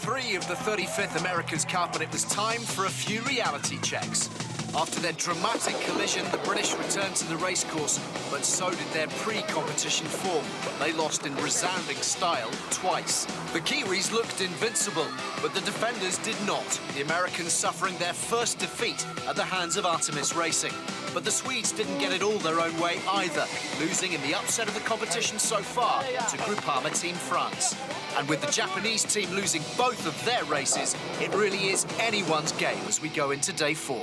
3 of the 35th America's Cup, and it was time for a few reality checks. After their dramatic collision, the British returned to the racecourse, but so did their pre-competition form. They lost in resounding style twice. The Kiwis looked invincible, but the defenders did not. The Americans suffering their first defeat at the hands of Artemis Racing. But the Swedes didn't get it all their own way either, losing in the upset of the competition so far to Groupama Team France. And with the Japanese team losing both of their races, it really is anyone's game as we go into day 4.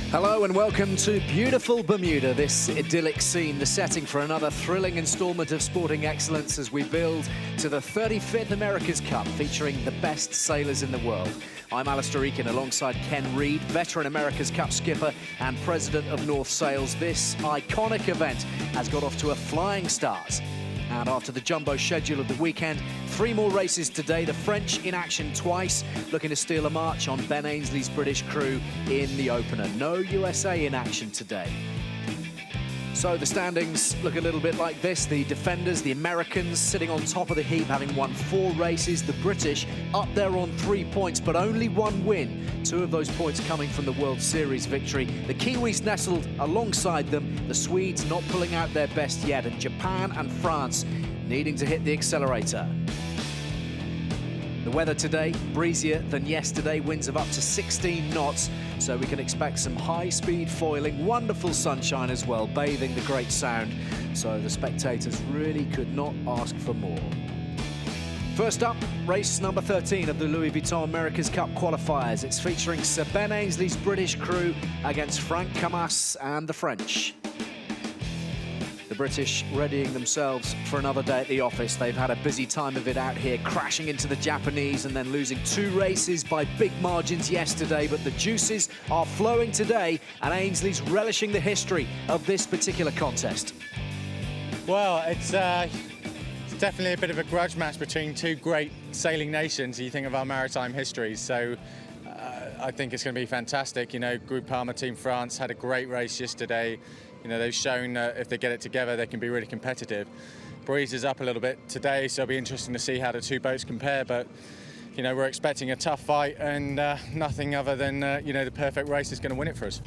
Hello and welcome to beautiful Bermuda, this idyllic scene, the setting for another thrilling instalment of sporting excellence as we build to the 35th America's Cup, featuring the best sailors in the world. I'm Alistair Eakin alongside Ken Reid, veteran America's Cup skipper and president of North Sails. This iconic event has got off to a flying start. And after the jumbo schedule of the weekend, 3 more races today. The French in action twice, looking to steal a march on Ben Ainsley's British crew in the opener. No USA in action today. So the standings look a little bit like this. The defenders, the Americans, sitting on top of the heap, having won 4 races. The British up there on 3 points, but only 1 win. 2 of those points coming from the World Series victory. The Kiwis nestled alongside them. The Swedes not pulling out their best yet. And Japan and France needing to hit the accelerator. The weather today, breezier than yesterday, winds of up to 16 knots, so we can expect some high-speed foiling, wonderful sunshine as well, bathing the Great Sound, so the spectators really could not ask for more. First up, race number 13 of the Louis Vuitton America's Cup qualifiers. It's featuring Sir Ben Ainsley's British crew against Franck Camas and the French. The British readying themselves for another day at the office. They've had a busy time of it out here, crashing into the Japanese and then losing 2 races by big margins yesterday. But the juices are flowing today, and Ainsley's relishing the history of this particular contest. Well, it's definitely a bit of a grudge match between 2 great sailing nations. You think of our maritime history, so I think it's going to be fantastic. You know, Groupama Team France had a great race yesterday. You know, they've shown if they get it together, they can be really competitive. Breeze is up a little bit today, so it'll be interesting to see how the 2 boats compare. But, you know, we're expecting a tough fight, and nothing other than, you know, the perfect race is going to win it for us.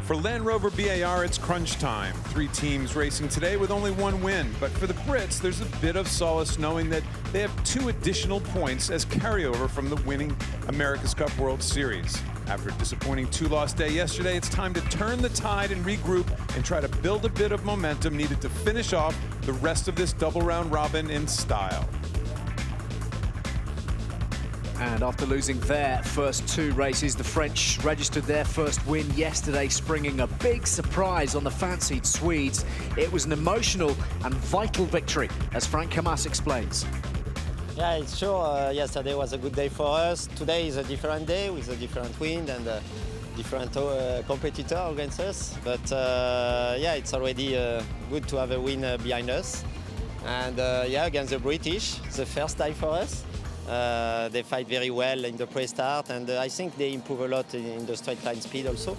For Land Rover BAR, it's crunch time. 3 teams racing today with only 1 win. But for the Brits, there's a bit of solace knowing that they have 2 additional points as carryover from the winning America's Cup World Series. After a disappointing 2-loss day yesterday, it's time to turn the tide and regroup and try to build a bit of momentum needed to finish off the rest of this double round robin in style. And after losing their first 2 races, the French registered their first win yesterday, springing a big surprise on the fancied Swedes. It was an emotional and vital victory, as Franck Camas explains. Yeah, it's sure. Yesterday was a good day for us. Today is a different day with a different wind and a different competitor against us. But yeah, it's already good to have a win behind us. And yeah, against the British, the first time for us. They fight very well in the pre-start, and I think they improve a lot in the straight line speed also.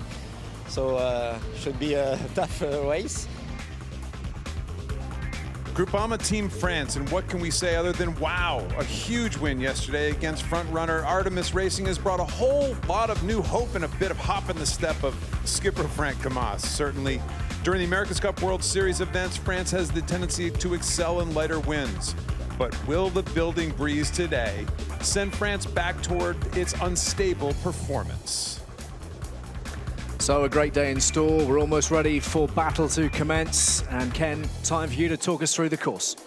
So should be a tough race. Groupama Team France, and what can we say other than wow, a huge win yesterday against front-runner Artemis Racing has brought a whole lot of new hope and a bit of hop in the step of skipper Franck Camas. Certainly, during the America's Cup World Series events, France has the tendency to excel in lighter winds. But will the building breeze today send France back toward its unstable performance? So a great day in store. We're almost ready for battle to commence. And Ken, time for you to talk us through the course.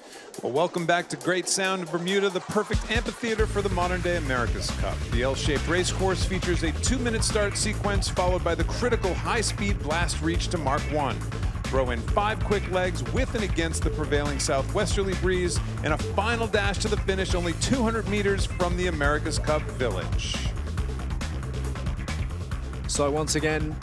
Well, welcome back to Great Sound of Bermuda, the perfect amphitheater for the modern-day America's Cup. The L-shaped race course features a 2-minute start sequence followed by the critical high-speed blast reach to Mark 1. Throw in 5 quick legs with and against the prevailing southwesterly breeze, and a final dash to the finish only 200 meters from the America's Cup village. So once again,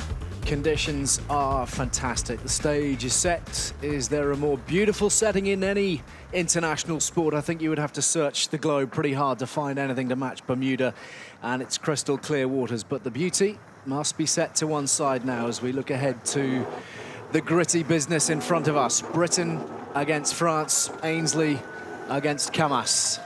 conditions are fantastic. The stage is set. Is there a more beautiful setting in any international sport? I think you would have to search the globe pretty hard to find anything to match Bermuda and its crystal clear waters. But the beauty must be set to one side now as we look ahead to the gritty business in front of us. Britain against France, Ainsley against Camas.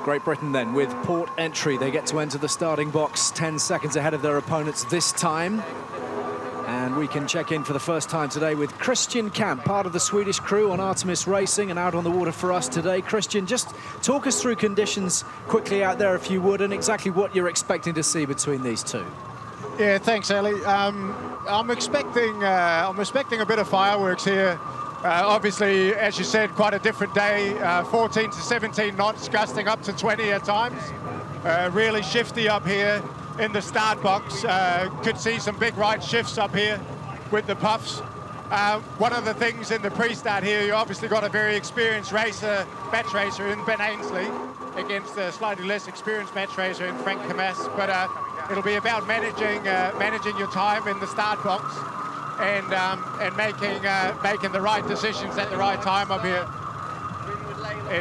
Great Britain then with port entry. They get to enter the starting box 10 seconds ahead of their opponents this time. And we can check in for the first time today with Christian Camp, part of the Swedish crew on Artemis Racing and out on the water for us today. Christian, just talk us through conditions quickly out there if you would, and exactly what you're expecting to see between these two. Yeah, thanks, Ali. I'm expecting a bit of fireworks here. Obviously, as you said, quite a different day. 14 to 17 knots, gusting up to 20 at times. Really shifty up here in the start box. Could see some big right shifts up here with the puffs. One of the things in the pre-start here, you obviously got a very experienced racer, match racer in Ben Ainsley, against a slightly less experienced match racer in Frank Kamas. But it'll be about managing your time in the start box and making the right decisions at the right time up here.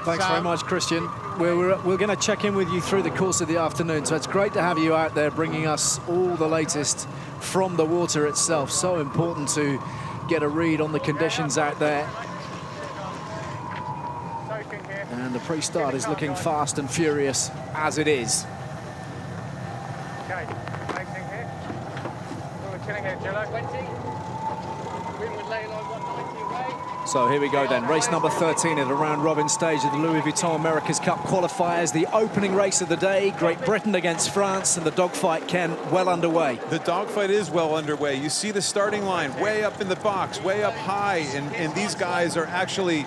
Thanks very much, Christian. We're going to check in with you through the course of the afternoon, so it's great to have you out there bringing us all the latest from the water itself. So important to get a read on the conditions out there. And the pre-start is looking fast and furious as it is. Okay, racing here. We're killing it, Jello. 20. Windward lay line 190 away. So here we go then, race number 13 at the round-robin stage of the Louis Vuitton America's Cup qualifiers. The opening race of the day, Great Britain against France, and the dogfight, Ken, well underway. The dogfight is well underway. You see the starting line way up in the box, way up high, and these guys are actually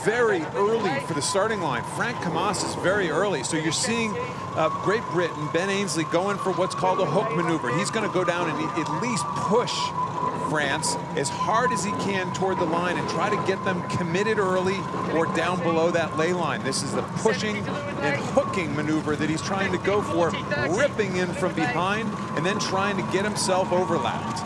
very early for the starting line. Frank Kamas is very early, so you're seeing Great Britain, Ben Ainsley, going for what's called a hook maneuver. He's going to go down and at least push France as hard as he can toward the line and try to get them committed early or down below that lay line. This is the pushing and hooking maneuver that he's trying to go for, ripping in from behind and then trying to get himself overlapped.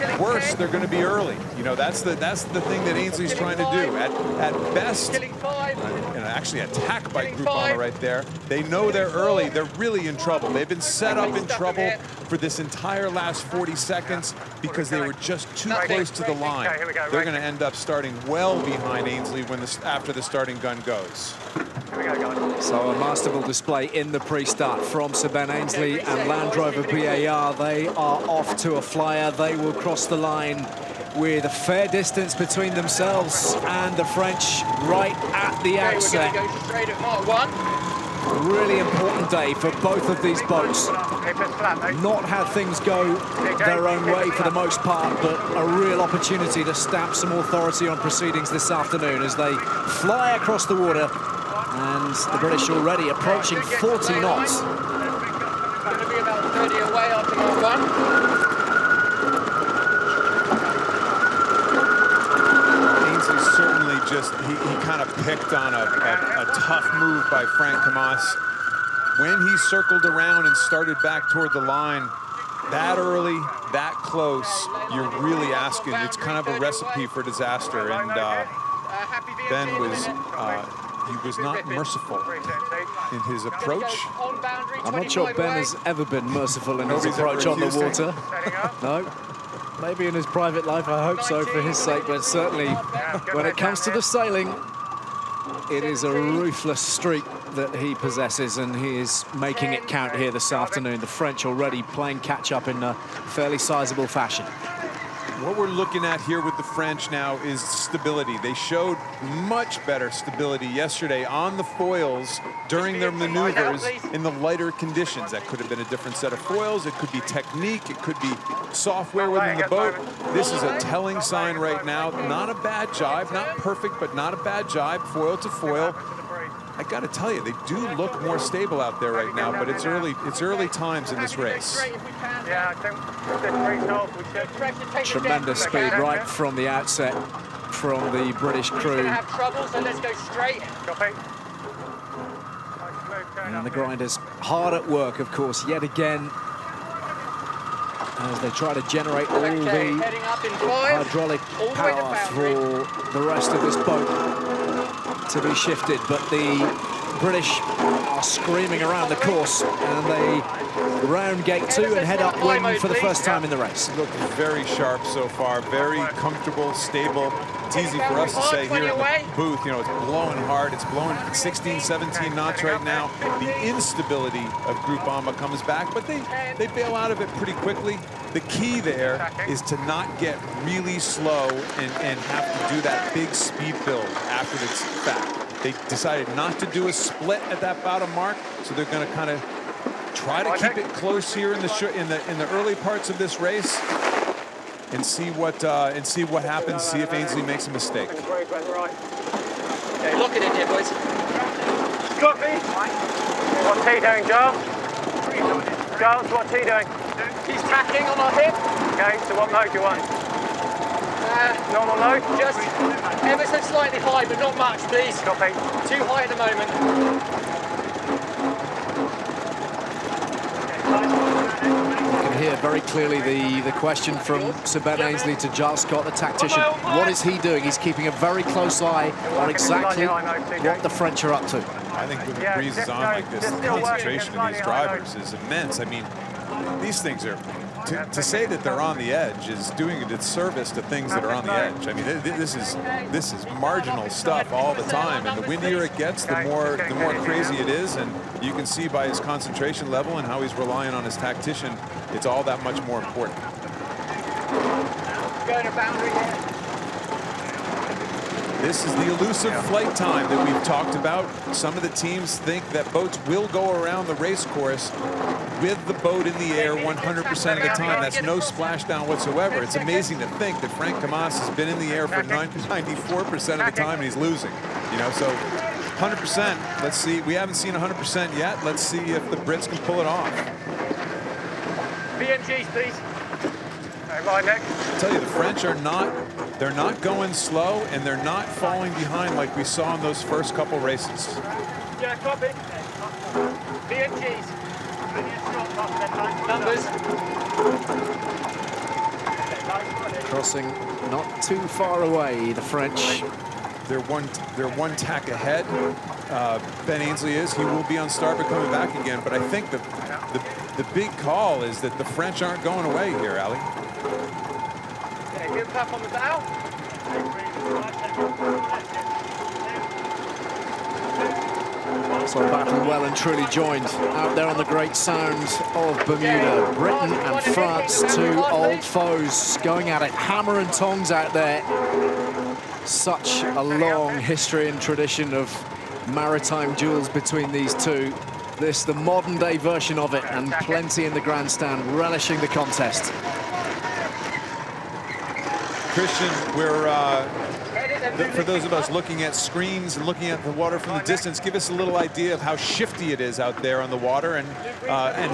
At worst, they're going to be early. You know, that's the thing that Ainsley's trying to do. At best, and actually attack by Groupama right there. They know they're early. They're really in trouble. They've been set up in trouble for this entire last 40 seconds because they were just too close to the line. They're going to end up starting well behind Ainsley when after the starting gun goes. So a masterful display in the pre-start from Sir Ben Ainsley and Land Rover BAR. They are off to a flyer. They will cross the line with a fair distance between themselves and the French right at the outset. We're going to go straight at Mark 1. Really important day for both of these boats. Not had things go their own way for the most part, but a real opportunity to stamp some authority on proceedings this afternoon as they fly across the water. And the British already approaching 40 knots. Going to be about 30 away after Mark 1. Ainsley certainly just, he kind of picked on a tough move by Frank Kamas. When he circled around and started back toward the line, that early, that close, you're really asking. It's kind of a recipe for disaster. And Ben was... he was not merciful in his approach. I'm not sure Ben has ever been merciful in his approach on the water. No. Maybe in his private life, I hope so for his sake, but certainly when it comes to the sailing, it is a ruthless streak that he possesses, and he is making it count here this afternoon. The French already playing catch-up in a fairly sizable fashion. What we're looking at here with the French now is stability. They showed much better stability yesterday on the foils during their maneuvers in the lighter conditions. That could have been a different set of foils. It could be technique. It could be software within the boat. This is a telling sign right now. Not a bad jibe, not perfect, but not a bad jibe, foil to foil. I got to tell you, they do look more stable out there right now, but it's early times in this race. Tremendous speed right from the outset from the British crew. Have trouble, so let's go straight. And the grinders hard at work, of course, yet again, as they try to generate all the hydraulic power for the rest of this boat to be shifted. But the British are screaming around the course, and they round gate 2 and head upwind for the first time in the race. Look very sharp so far, very comfortable, stable. It's easy for us to say here in the booth, you know, it's blowing hard. It's blowing 16, 17 knots right now. The instability of Groupama comes back, but they bail out of it pretty quickly. The key there is to not get really slow and have to do that big speed build after it's fat. They decided not to do a split at that bottom mark, so they're going to kind of try to keep it close here in the early parts of this race, and see what happens. See if Ainsley makes a mistake. Okay, lock it in here, boys. Copy. What's he doing, Giles? Giles, what's he doing? He's tacking on our hip. Okay, so what mode do you want? Normal mode? Just ever so slightly high, but not much, please. Copy. Too high at the moment. You can hear very clearly the question from Sir Ben Ainsley to Giles Scott, the tactician. What is he doing? He's keeping a very close eye on exactly what the French are up to. I think when the breeze is on like this, the concentration of these drivers is immense. I mean, these things are, to say that they're on the edge is doing a disservice to things that are on the edge. I mean, this is marginal stuff all the time, and the windier it gets, the more crazy it is. And you can see by his concentration level and how he's relying on his tactician, it's all that much more important. This is the elusive flight time that we've talked about. Some of the teams think that boats will go around the race course with the boat in the air 100% of the time. That's no splashdown whatsoever. It's amazing to think that Frank Camas has been in the air for 94% of the time and he's losing. You know, so 100%. Let's see. We haven't seen 100% yet. Let's see if the Brits can pull it off. BMGs, please. Right, next. I tell you, the French are not. They're not going slow, and they're not falling behind like we saw in those first couple races. Yeah, copy. BMGs. Numbers. Crossing not too far away, the French. They're one tack ahead. Ben Ainsley is. He will be on starboard coming back again. But I think the big call is that the French aren't going away here, Ali. Okay, give tap on the bow. So battle well and truly joined out there on the Great Sound of Bermuda. Britain and France, two old foes going at it, hammer and tongs out there. Such a long history and tradition of maritime duels between these two. This, the modern day version of it, and plenty in the grandstand relishing the contest. Christian, for those of us looking at screens and looking at the water from the distance, give us a little idea of how shifty it is out there on the water and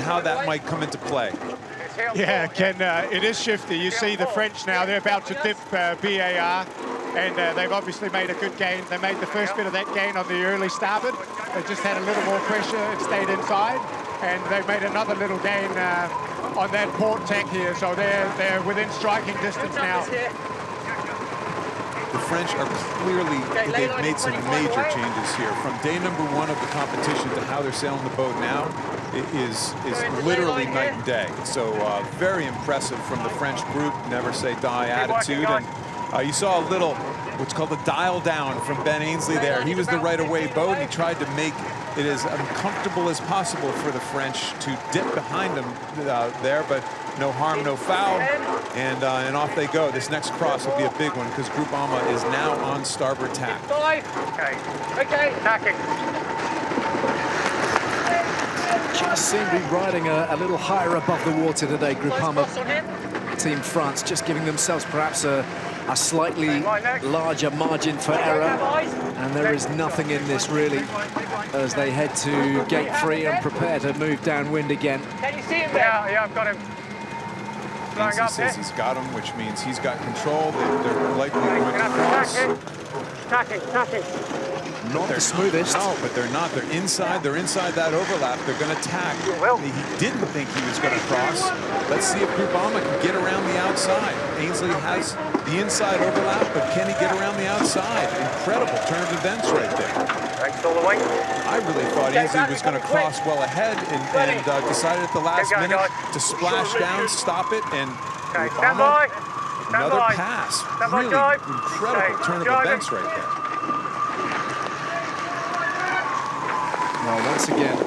how that might come into play. Yeah, Ken, it is shifty. You see the French now, they're about to dip BAR, and they've obviously made a good gain. They made the first bit of that gain on the early starboard. They just had a little more pressure and stayed inside, and they've made another little gain on that port tack here, so they're within striking distance now. The French are clearly, they've made some major changes here. From day number one of the competition to how they're sailing the boat now, it is literally night and day. So very impressive from the French group, never say die attitude. And you saw a little, what's called a dial down from Ben Ainsley there. He was the right-of-way boat, and he tried to make it as uncomfortable as possible for the French to dip behind them there, but no harm, no foul, and off they go. This next cross will be a big one because Groupama is now on starboard tack. Okay, tacking. Just seem to be riding a little higher above the water today, Groupama. Team France just giving themselves perhaps a slightly larger margin for error, and there is nothing in this really as they head to gate 3 and prepare to move downwind again. Can you see him there? Yeah, I've got him. Ainsley says he's got him, which means he's got control. They're likely going to cross. Tacking. Not the smoothest. No, but they're not. They're inside that overlap. They're going to tack. He didn't think he was going to cross. Let's see if Groupama can get around the outside. Ainsley has the inside overlap, but can he get around the outside? Incredible turn of events right there. Thanks all the way. I really thought Ainsley was going to cross well ahead and decided at the last Keep going, minute guys. to splash down, stop it, and Okay, stand by. another by. pass. Stand by, Really drive. incredible Okay, turn of driving. events right there. Well, once again,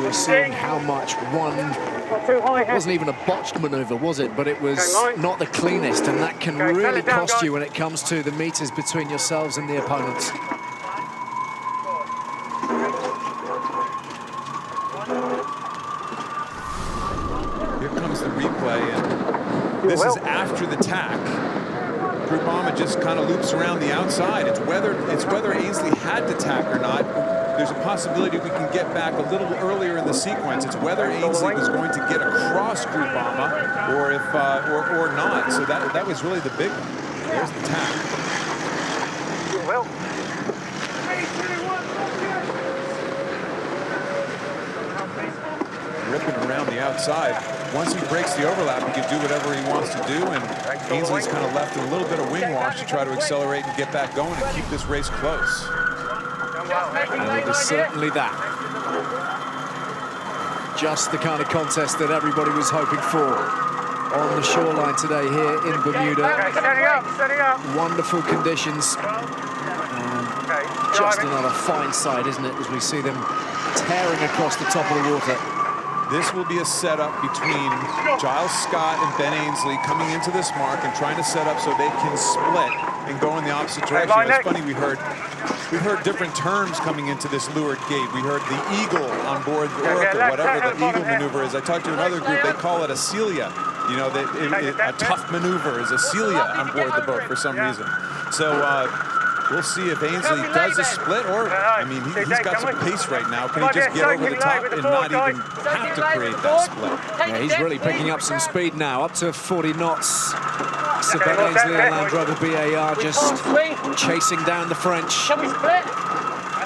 we're seeing how much one Not too high here. wasn't even a botched maneuver, was it? But it was Okay, right. not the cleanest, and that can Okay, really turn it down, cost guys. you when it comes to the meters between yourselves and the opponents. Here comes the replay, and this is after the tack. Groupama just kind of loops around the outside. It's whether Ainsley had to tack or not. There's a possibility we can get back a little earlier in the sequence. It's whether Ainsley was going to get across Groupama or if or not. So that was really the big one. There's the tack. You will. Ripping around the outside. Once he breaks the overlap, he can do whatever he wants to do, and Ainsley's kind of left in a little bit of wing wash to try to accelerate and get back going and keep this race close. And it was certainly that. Just the kind of contest that everybody was hoping for on the shoreline today here in Bermuda. Okay, steady up, steady up. Wonderful conditions. Okay, Just driving. another fine sight, isn't it, as we see them tearing across the top of the water. This will be a setup between Giles Scott and Ben Ainsley coming into this mark and trying to set up so they can split and go in the opposite direction. It's funny, we heard different terms coming into this leeward gate. We heard the eagle on board the Oracle, whatever the eagle maneuver is. I talked to another group, they call it a Celia. You know, a tough maneuver is a Celia on board the boat for some reason. So we'll see if Ainsley does a split, or, I mean, he's got some pace right now. Can he just get over the top and not even have to create that split? Yeah, he's really picking up some speed now, up to 40 knots. So Ben Ainsley and Land Rover BAR just chasing down the French. Shall we split?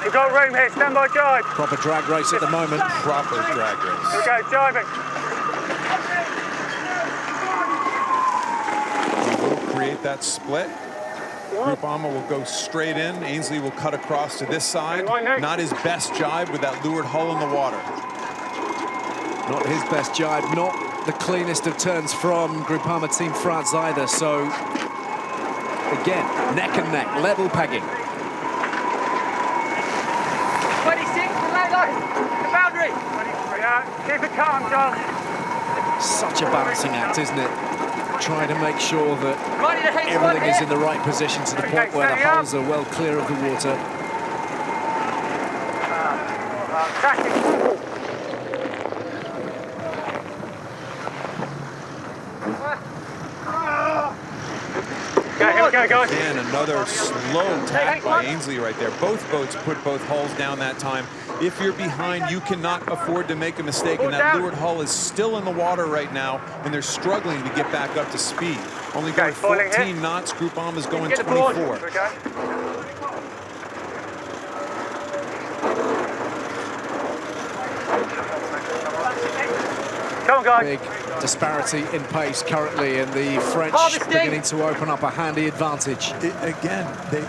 We've got room here, stand by drive. Proper drag race at the moment. Proper drag race. Here we go, driving. He will create that split. Groupama will go straight in. Ainsley will cut across to this side. Not his best jibe with that leeward hull in the water. Not his best jibe, not the cleanest of turns from Groupama Team France either. So, again, neck and neck, level pegging. 26, the low line, the boundary. Yeah, keep it calm, John. Such a balancing act, isn't it? Trying to make sure that Ready to hit everything is in the right position to the point where the hulls are well clear of the water. Tracking. Okay, here we go, guys. And another slow tack by Ainsley right there. Both boats put both hulls down that time. If you're behind, you cannot afford to make a mistake, and that leeward hull is still in the water right now, and they're struggling to get back up to speed. Only going 14 knots, Groupama's going 24. Come on, guys. Big disparity in pace currently, and the French beginning to open up a handy advantage. Again, they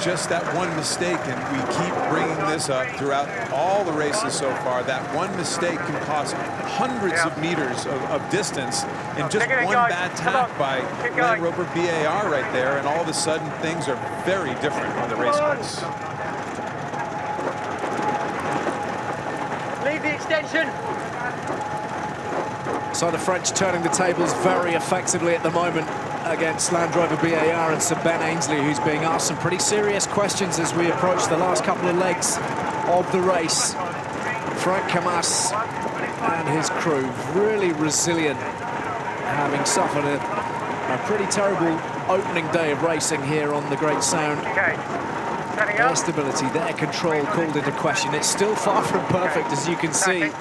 just that one mistake, and we keep bringing this up throughout all the races so far. That one mistake can cost hundreds of meters of distance, and just one bad tack by Land Rover BAR right there, and all of a sudden things are very different on the race course. Leave the extension. So the French turning the tables very effectively at the moment against Land Rover BAR and Sir Ben Ainsley, who's being asked some pretty serious questions as we approach the last couple of legs of the race. Frank Camas and his crew really resilient, having suffered a pretty terrible opening day of racing here on the Great Sound. Okay. Setting Their up. stability, their control called into question. It's still far from perfect, as you can see.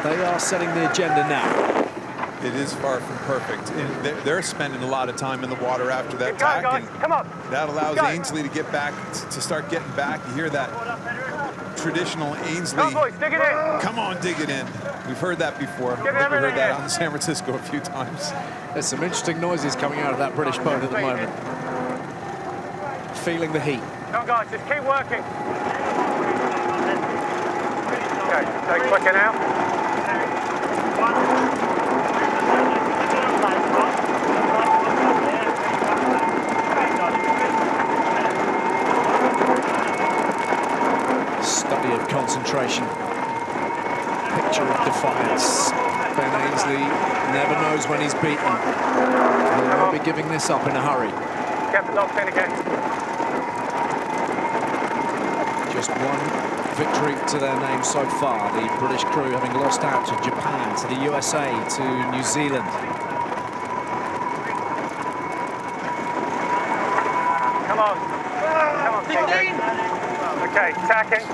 But they are setting the agenda now. It is far from perfect. And they're spending a lot of time in the water after that Go, tack, guys. and Come on. that allows Go. Ainsley to get back, to start getting back. You hear that traditional Ainsley. Come on, boys, dig it in. Come on, dig it in. We've heard that before. I think we everything heard that in. on San Francisco a few times. There's some interesting noises coming out of that British boat at the moment. Feeling the heat. Come on, guys, just keep working. Okay, take quicker now. Study of concentration. Picture of defiance. Ben Ainsley never knows when he's beaten. He won't be giving this up in a hurry. Get the locked in again. Just one victory to their name so far. The British crew having lost out to Japan, to the USA, to New Zealand. Come on. Come on, 16. Okay, tacking.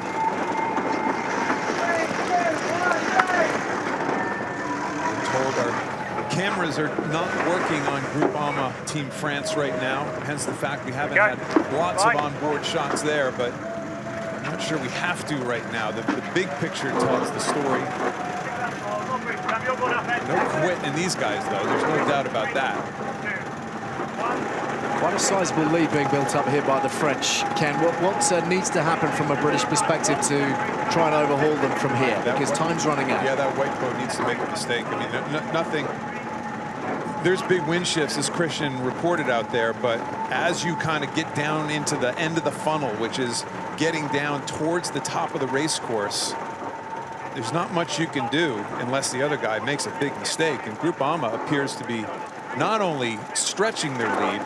Our cameras are not working on Groupama Team France right now, hence the fact we haven't had lots of onboard shots there, but I'm not sure we have to right now. The big picture tells the story. No quit in these guys, though. There's no doubt about that. Quite a sizable lead being built up here by the French. Ken, what needs to happen from a British perspective to try and overhaul them from here? Because time's running out. Yeah, that white boat needs to make a mistake. I mean, nothing. There's big wind shifts, as Christian reported out there, but as you kind of get down into the end of the funnel, which is getting down towards the top of the race course, there's not much you can do unless the other guy makes a big mistake. And Groupama appears to be not only stretching their lead,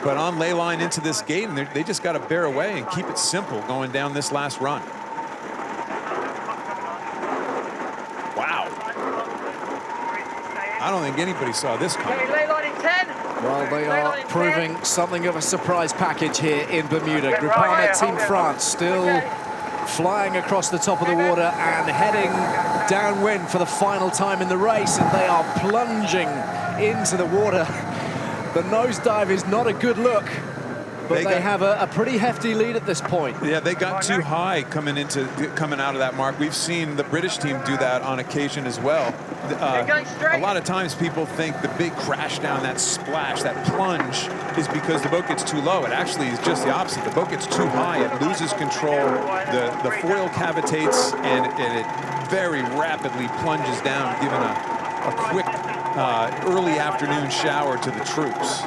but on ley line into this gate, and they just got to bear away and keep it simple going down this last run. Wow. I don't think anybody saw this coming. Well, they are proving something of a surprise package here in Bermuda. Groupama Team France still flying across the top of the water and heading downwind for the final time in the race, and they are plunging into the water. The nosedive is not a good look, but they have a pretty hefty lead at this point. Yeah, they got too high coming out of that mark. We've seen the British team do that on occasion as well. A lot of times people think the big crash down, that splash, that plunge is because the boat gets too low. It actually is just the opposite. The boat gets too high, it loses control, the foil cavitates, and it very rapidly plunges down, giving a quick early afternoon shower to the troops.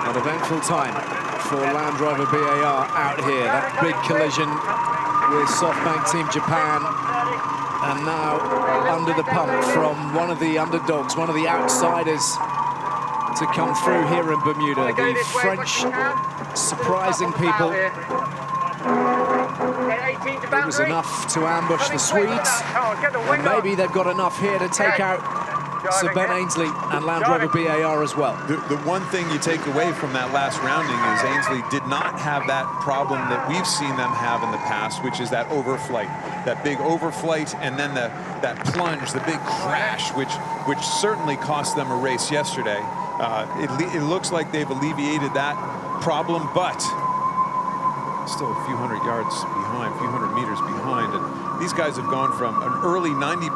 An eventful time for Land Rover BAR out here. That big collision with SoftBank Team Japan, and now under the pump from one of the underdogs, one of the outsiders to come through here in Bermuda. The French surprising people. It was enough to ambush the Swedes, and maybe they've got enough here to take out Sir Ben Ainsley and Land Rover BAR as well. The one thing you take away from that last rounding is Ainsley did not have that problem that we've seen them have in the past, which is that overflight, that big overflight, and then that plunge, the big crash, which certainly cost them a race yesterday. It looks like they've alleviated that problem, but still a few hundred yards behind, a few hundred meters behind. And these guys have gone from an early 90%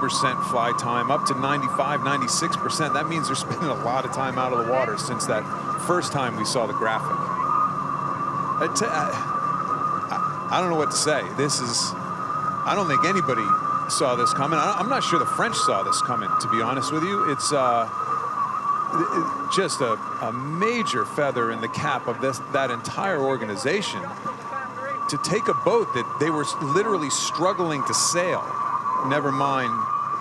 fly time up to 95, 96%. That means they're spending a lot of time out of the water since that first time we saw the graphic. I don't know what to say. I don't think anybody saw this coming. I'm not sure the French saw this coming, to be honest with you. It's just a major feather in the cap of that entire organization to take a boat that they were literally struggling to sail, never mind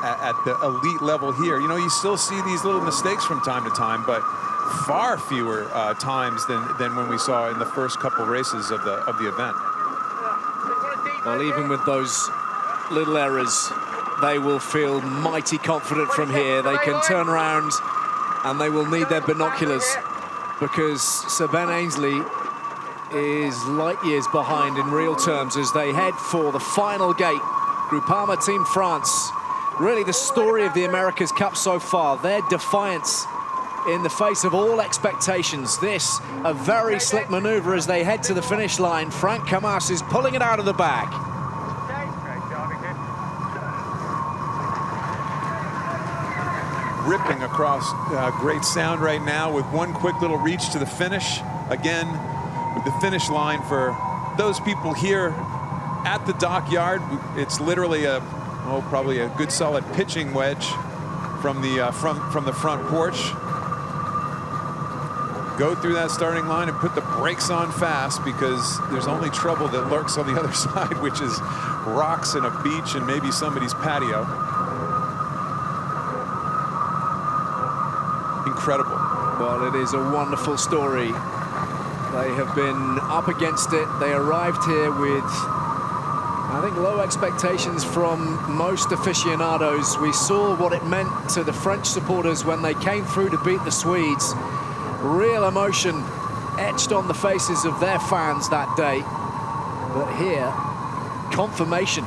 at the elite level here. You know, you still see these little mistakes from time to time, but far fewer times than when we saw in the first couple races of the event. Well, even with those little errors, they will feel mighty confident from here. They can turn around and they will need their binoculars, because Sir Ben Ainsley is light years behind in real terms as they head for the final gate. Groupama Team France, really the story of the America's Cup so far. Their defiance in the face of all expectations. This, a very slick maneuver as they head to the finish line. Frank Camas is pulling it out of the bag. ripping across great sound right now with one quick little reach to the finish. Again, with the finish line for those people here at the dockyard, it's literally probably a good solid pitching wedge from the front porch. Go through that starting line and put the brakes on fast, because there's only trouble that lurks on the other side, which is rocks and a beach and maybe somebody's patio. Incredible. Well, it is a wonderful story. They have been up against it. They arrived here with, I think, low expectations from most aficionados. We saw what it meant to the French supporters when they came through to beat the Swedes. Real emotion etched on the faces of their fans that day. But here, confirmation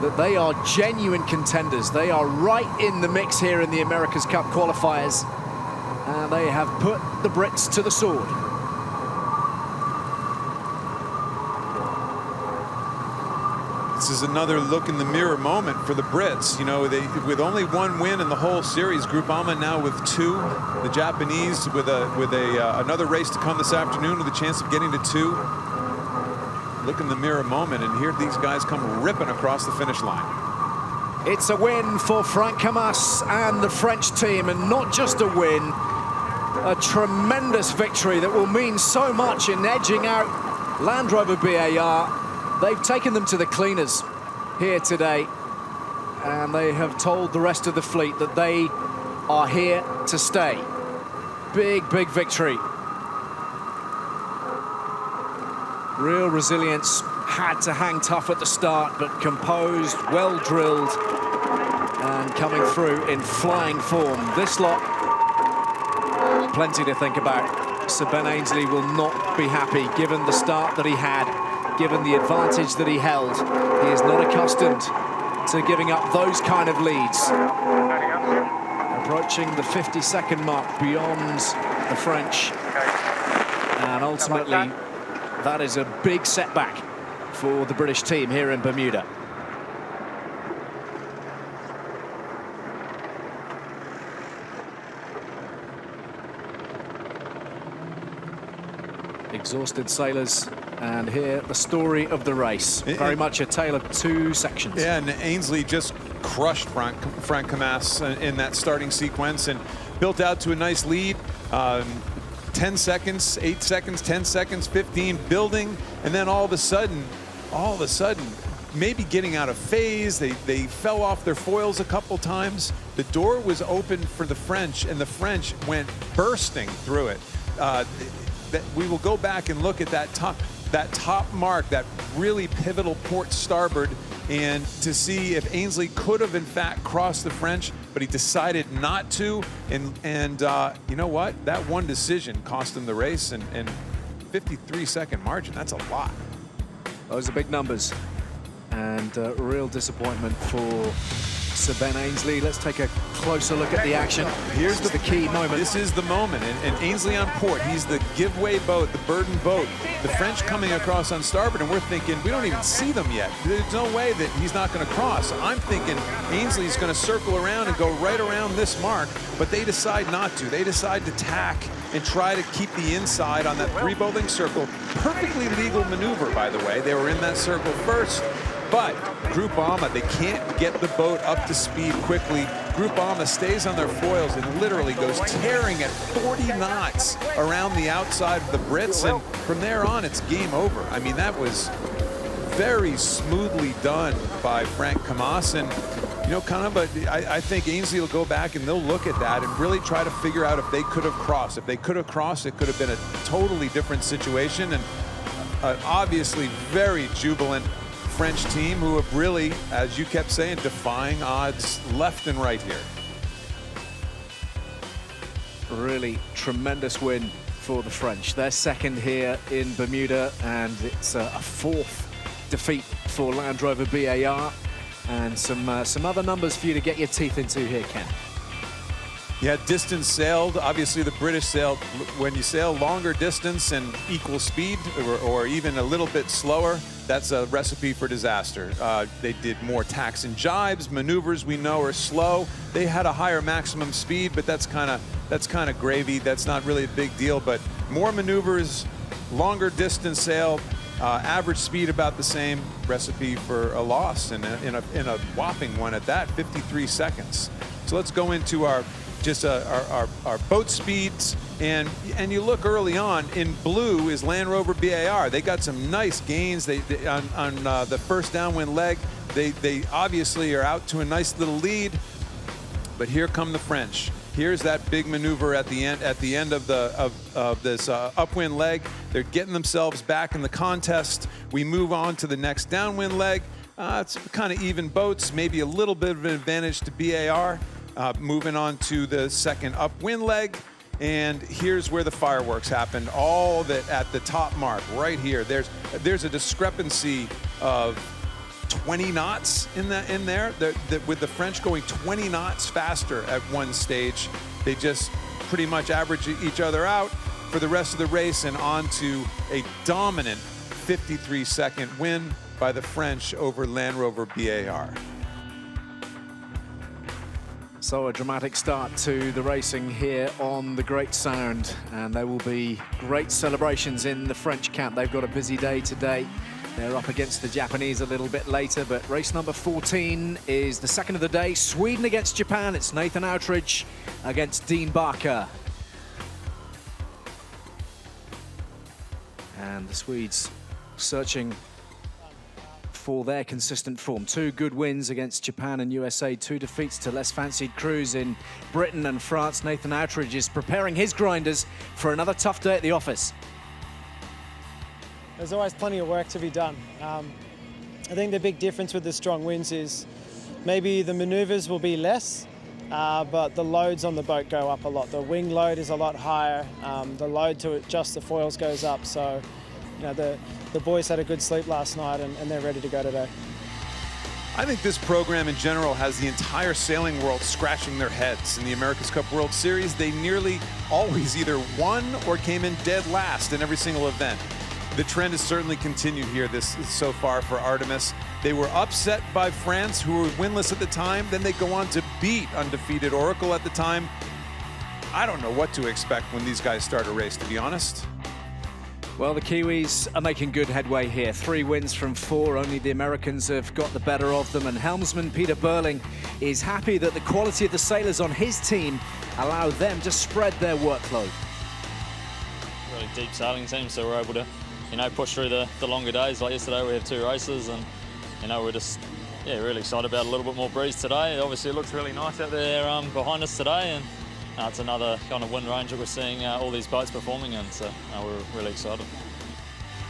that they are genuine contenders. They are right in the mix here in the America's Cup qualifiers. And they have put the Brits to the sword. This is another look in the mirror moment for the Brits. You know, with only one win in the whole series, Groupama now with 2. The Japanese with another race to come this afternoon with a chance of getting to 2. Look in the mirror moment, and here these guys come ripping across the finish line. It's a win for Franck Camas and the French team, and not just a win, a tremendous victory that will mean so much in edging out Land Rover BAR. They've taken them to the cleaners here today, and they have told the rest of the fleet that they are here to stay. Big, big victory. Real resilience, had to hang tough at the start, but composed, well drilled, and coming through in flying form. This lot, plenty to think about. Sir Ben Ainslie will not be happy, given the start that he had, given the advantage that he held. He is not accustomed to giving up those kind of leads. Approaching the 50-second mark beyond the French. And ultimately, that is a big setback for the British team here in Bermuda. Exhausted sailors, and here the story of the race. Very much a tale of 2 sections. Yeah, and Ainslie just crushed Franck Camas in that starting sequence and built out to a nice lead. 10 seconds, 8 seconds, 10 seconds, 15, building, and then all of a sudden, maybe getting out of phase. They fell off their foils a couple times. The door was open for the French, and the French went bursting through it. That we will go back and look at that top mark, that really pivotal port starboard, and to see if Ainslie could have in fact crossed the French, but he decided not to. And you know what? That one decision cost him the race, and 53-second margin. That's a lot. Those are big numbers, and real disappointment for Sir Ben Ainslie. Let's take a closer look at the action. Here's the key moment. This is the moment, and Ainslie on port. He's the giveaway boat, the burden boat. The French coming across on starboard, and we're thinking, we don't even see them yet. There's no way that he's not going to cross. I'm thinking Ainslie's going to circle around and go right around this mark, but they decide not to. They decide to tack and try to keep the inside on that 3-boat length circle. Perfectly legal maneuver, by the way. They were in that circle first. But Groupama, they can't get the boat up to speed quickly. Groupama stays on their foils and literally goes tearing at 40 knots around the outside of the Brits, and from there on, it's game over. I mean, that was very smoothly done by Franck Camas, and you know, I think Ainslie will go back and they'll look at that and really try to figure out if they could have crossed. If they could have crossed, it could have been a totally different situation, and obviously very jubilant French team who have really, as you kept saying, defying odds left and right here. Really tremendous win for the French. They're second here in Bermuda, and it's a 4th defeat for Land Rover BAR. And some other numbers for you to get your teeth into here, Ken. Yeah, distance sailed. Obviously, the British sailed. When you sail longer distance and equal speed, or even a little bit slower, that's a recipe for disaster. They did more tacks and jibes. Maneuvers we know are slow. They had a higher maximum speed, but that's kind of gravy. That's not really a big deal. But more maneuvers, longer distance sailed, average speed about the same. Recipe for a loss in a whopping one at that, 53 seconds. So let's go into our boat speeds, and you look early on. In blue is Land Rover BAR. They got some nice gains. On the first downwind leg, they obviously are out to a nice little lead. But here come the French. Here's that big maneuver at the end of this upwind leg. They're getting themselves back in the contest. We move on to the next downwind leg. It's kind of even boats, maybe a little bit of an advantage to BAR. Moving on to the second upwind leg, and here's where the fireworks happened. All of it at the top mark, right here. There's a discrepancy of 20 knots in there. With the French going 20 knots faster at one stage, they just pretty much average each other out for the rest of the race, and on to a dominant 53-second win by the French over Land Rover BAR. So a dramatic start to the racing here on the Great Sound, and there will be great celebrations in the French camp. They've got a busy day today. They're up against the Japanese a little bit later, but race number 14 is the second of the day. Sweden against Japan. It's Nathan Outridge against Dean Barker. And the Swedes searching for their consistent form. 2 good wins against Japan and USA, 2 defeats to less fancied crews in Britain and France. Nathan Outridge is preparing his grinders for another tough day at the office. There's always plenty of work to be done. I think the big difference with the strong winds is maybe the maneuvers will be less, but the loads on the boat go up a lot. The wing load is a lot higher. The load to adjust the foils goes up. So, you know, the boys had a good sleep last night, and they're ready to go today. I think this program in general has the entire sailing world scratching their heads. In the America's Cup World Series, they nearly always either won or came in dead last in every single event. The trend has certainly continued here so far for Artemis. They were upset by France, who were winless at the time. Then they go on to beat undefeated Oracle at the time. I don't know what to expect when these guys start a race, to be honest. Well, the Kiwis are making good headway here. 3 wins from 4. Only the Americans have got the better of them. And helmsman Peter Burling is happy that the quality of the sailors on his team allow them to spread their workload. Really deep sailing team, so we're able to, push through the longer days. Like yesterday, we have 2 races, and we're just really excited about a little bit more breeze today. Obviously, it looks really nice out there behind us today, and it's another kind of wind range that we're seeing all these boats performing in, so we're really excited.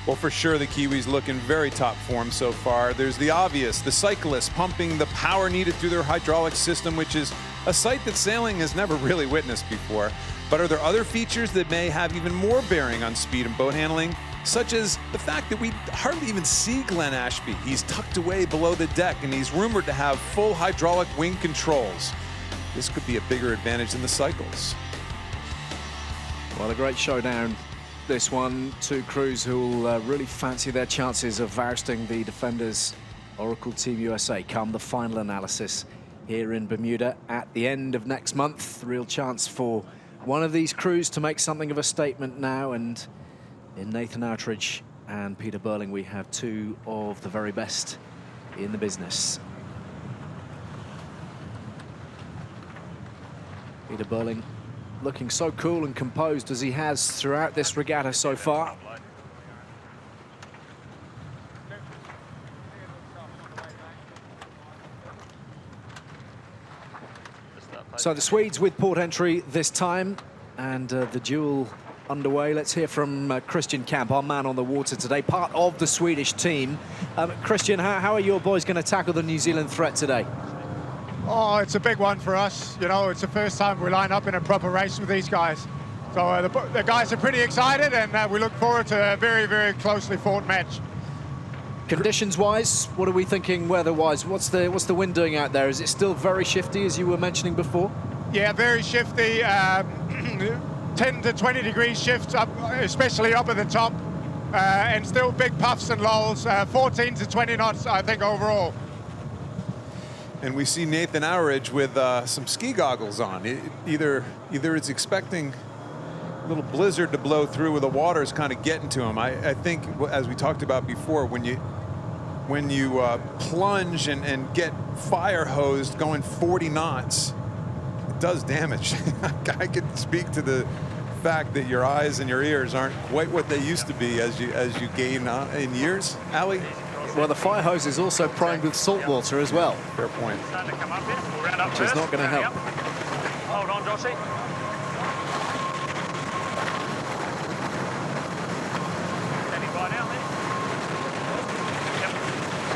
Well, for sure, the Kiwis look in very top form so far. There's the obvious, the cyclists pumping the power needed through their hydraulic system, which is a sight that sailing has never really witnessed before. But are there other features that may have even more bearing on speed and boat handling, such as the fact that we hardly even see Glenn Ashby? He's tucked away below the deck, and he's rumored to have full hydraulic wing controls. This could be a bigger advantage than the cycles. Well, a great showdown, this one. 2 crews who will really fancy their chances of ousting the defenders, Oracle Team USA, come the final analysis here in Bermuda at the end of next month. Real chance for one of these crews to make something of a statement now, and in Nathan Outridge and Peter Burling, we have 2 of the very best in the business. Peter Burling looking so cool and composed as he has throughout this regatta so far. So the Swedes with port entry this time, and the duel underway. Let's hear from Christian Camp, our man on the water today, part of the Swedish team. Christian, how are your boys going to tackle the New Zealand threat today? Oh, it's a big one for us. It's the first time we line up in a proper race with these guys. So the guys are pretty excited, and we look forward to a very, very closely fought match. Conditions-wise, what are we thinking weather-wise? What's the wind doing out there? Is it still very shifty, as you were mentioning before? Yeah, very shifty. 10 to 20 degree shifts up, especially up at the top, and still big puffs and lulls. 14 to 20 knots, I think, overall. And we see Nathan Outridge with some ski goggles on. Either it's expecting a little blizzard to blow through, where the water is kind of getting to him. I think, as we talked about before, when you plunge and get fire hosed going 40 knots, it does damage. I could speak to the fact that your eyes and your ears aren't quite what they used to be as you gain in years. Ali? Well, the fire hose is also primed with salt water as well. Fair point. Which is not going to help. Hold on, Jossie.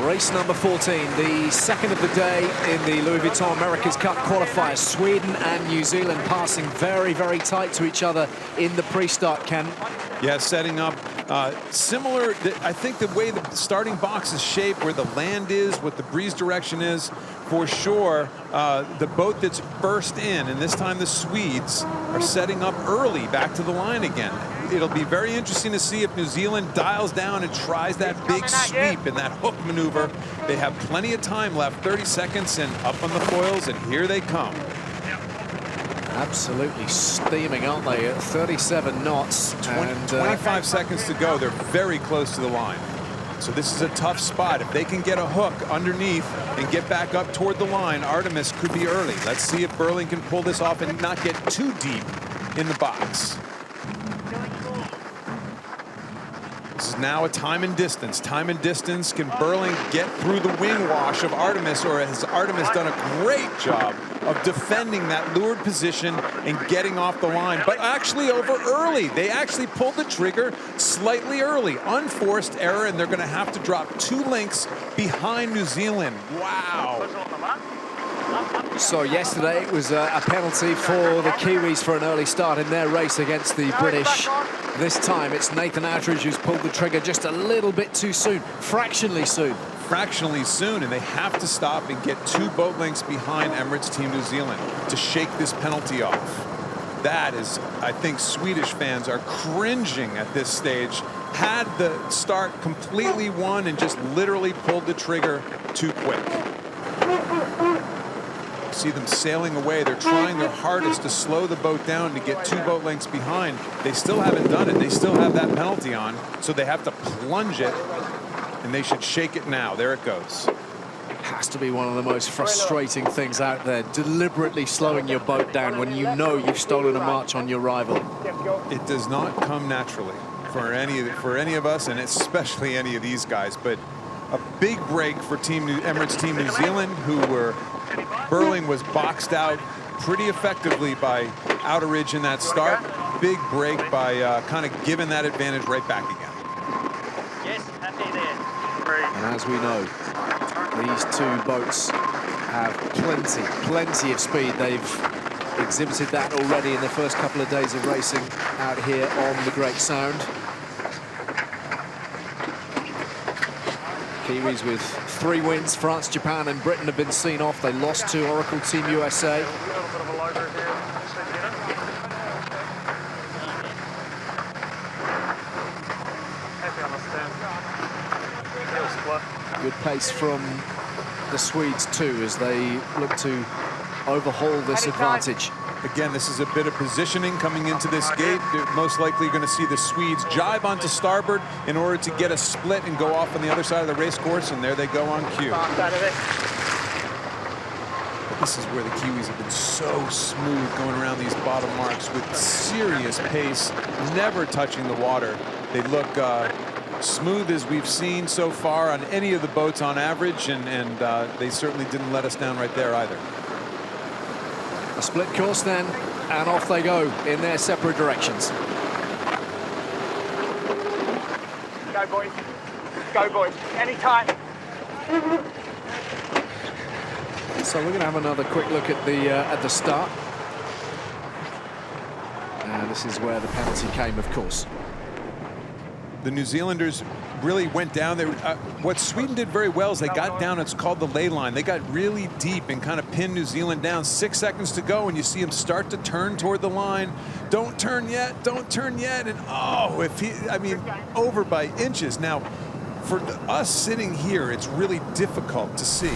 Race number 14, the second of the day in the Louis Vuitton America's Cup qualifiers. Sweden and New Zealand passing very, very tight to each other in the pre-start, Ken. Yeah, setting up similar. I think the way the starting box is shaped, where the land is, what the breeze direction is, for sure, the boat that's first in, and this time the Swedes, are setting up early back to the line again. It'll be very interesting to see if New Zealand dials down and tries that big sweep and that hook maneuver. They have plenty of time left, 30 seconds, and up on the foils, and here they come. Absolutely steaming, aren't they, at 37 knots. 25 seconds to go. They're very close to the line. So this is a tough spot. If they can get a hook underneath and get back up toward the line, Artemis could be early. Let's see if Burling can pull this off and not get too deep in the box. This is now a time and distance. Time and distance. Can Burling get through the wing wash of Artemis, or has Artemis done a great job of defending that leeward position and getting off the line, but actually over early? They actually pulled the trigger slightly early. Unforced error, and they're going to have to drop 2 lengths behind New Zealand. Wow. So yesterday it was a penalty for the Kiwis for an early start in their race against the British. This time it's Nathan Outridge who's pulled the trigger just a little bit too soon, fractionally soon. Fractionally soon, and they have to stop and get 2 boat lengths behind Emirates Team New Zealand to shake this penalty off. That is, I think Swedish fans are cringing at this stage. Had the start completely won and just literally pulled the trigger too quick. See them sailing away. They're trying their hardest to slow the boat down to get 2 boat lengths behind. They still haven't done it. They still have that penalty on, so they have to plunge it, and they should shake it now. There it goes. Has to be one of the most frustrating things out there, deliberately slowing your boat down when you know you've stolen a march on your rival. It does not come naturally for any of us, and especially any of these guys. But a big break for Emirates Team New Zealand, who were Burling was boxed out pretty effectively by Outridge in that start. Big break by kind of giving that advantage right back again. Yes, happy there. And as we know, these 2 boats have plenty of speed. They've exhibited that already in the first couple of days of racing out here on the Great Sound. Kiwis with 3 wins. France, Japan and Britain have been seen off. They lost to Oracle Team USA. Good pace from the Swedes too, as they look to overhaul this advantage. Again, this is a bit of positioning coming into this gate. You're most likely going to see the Swedes jibe onto starboard in order to get a split and go off on the other side of the race course, and there they go on cue. This is where the Kiwis have been so smooth going around these bottom marks with serious pace, never touching the water. They look smooth as we've seen so far on any of the boats on average, and they certainly didn't let us down right there either. A split course then, and off they go in their separate directions. Go, boys. Go, boys. Anytime. So we're going to have another quick look at the start. And this is where the penalty came, of course. The New Zealanders really went down there. What Sweden did very well is they got down, it's called the ley line. They got really deep and kind of pinned New Zealand down. 6 seconds to go, and you see him start to turn toward the line. Don't turn yet, don't turn yet. And oh, over by inches. Now, for us sitting here, it's really difficult to see.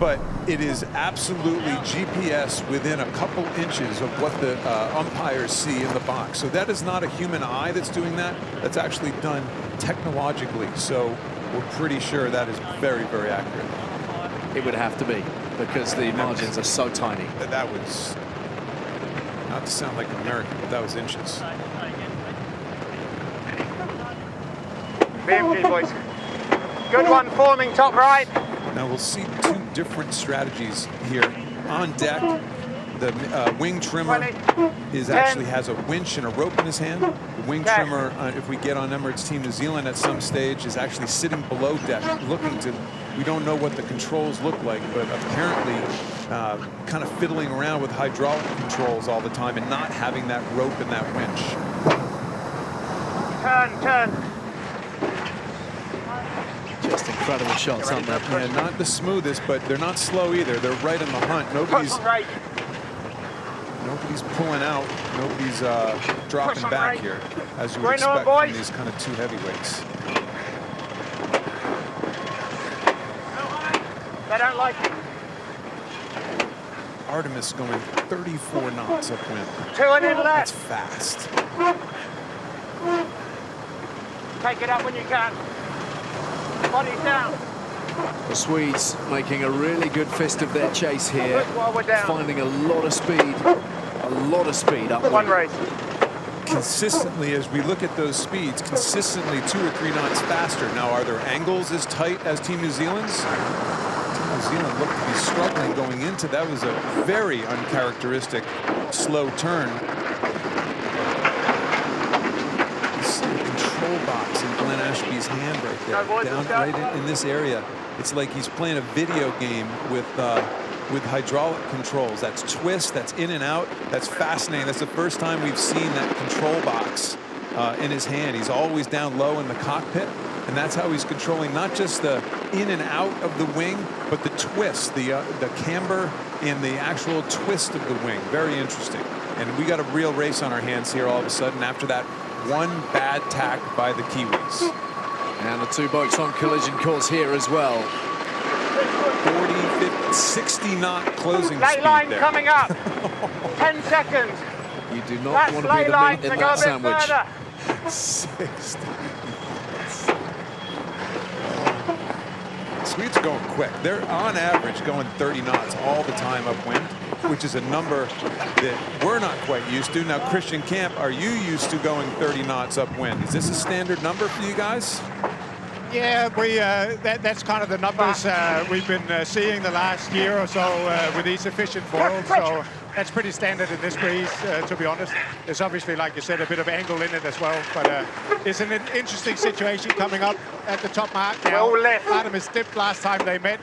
But it is absolutely GPS within a couple inches of what the umpires see in the box. So that is not a human eye that's doing that. That's actually done technologically. So we're pretty sure that is very, very accurate. It would have to be, because the margins are so tiny. That was, not to sound like an American, but that was inches. BMG, boys. Good one, forming top right. Now we'll see two different strategies here. On deck, the wing trimmer actually has a winch and a rope in his hand. The wing trimmer, if we get on Emirates Team New Zealand at some stage, is actually sitting below deck, looking to, we don't know what the controls look like, but apparently kind of fiddling around with hydraulic controls all the time and not having that rope and that winch. Turn. Just incredible shots, aren't they? Yeah, not the smoothest, but they're not slow either. They're right on the hunt. Nobody's pulling out. Nobody's dropping back here, as you would expect from these kind of two heavyweights. They don't like it. Artemis going 34 knots upwind. 2 and in That's left. fast. Take it up when you can. Body down. The Swedes making a really good fist of their chase here, While we're down. finding a lot of speed up. One race. Consistently, as we look at those speeds, consistently 2 or 3 knots faster. Now, are their angles as tight as Team New Zealand's? Team New Zealand looked to be struggling going into. That was a very uncharacteristic slow turn. Box in Glenn Ashby's hand right there, down right in this area. It's like he's playing a video game with hydraulic controls. That's twist, that's in and out. That's fascinating. That's the first time we've seen that control box in his hand. He's always down low in the cockpit, and that's how he's controlling not just the in and out of the wing, but the twist, the camber and the actual twist of the wing. Very interesting. And we got a real race on our hands here all of a sudden after that one bad tack by the Kiwis. And the two boats on collision course here as well. 40, 50, 60 knot closing Lay speed line there. coming up. 10 seconds. You do not want to be the meat in that sandwich. 60. Swedes are going quick. They're on average going 30 knots all the time upwind, which is a number that we're not quite used to. Now, Christian Camp, are you used to going 30 knots upwind? Is this a standard number for you guys? Yeah, that's kind of the numbers we've been seeing the last year or so with these efficient foils. So that's pretty standard in this breeze, to be honest. There's obviously, like you said, a bit of angle in it as well. But it's an interesting situation coming up at the top mark now. Artemis dipped last time they met,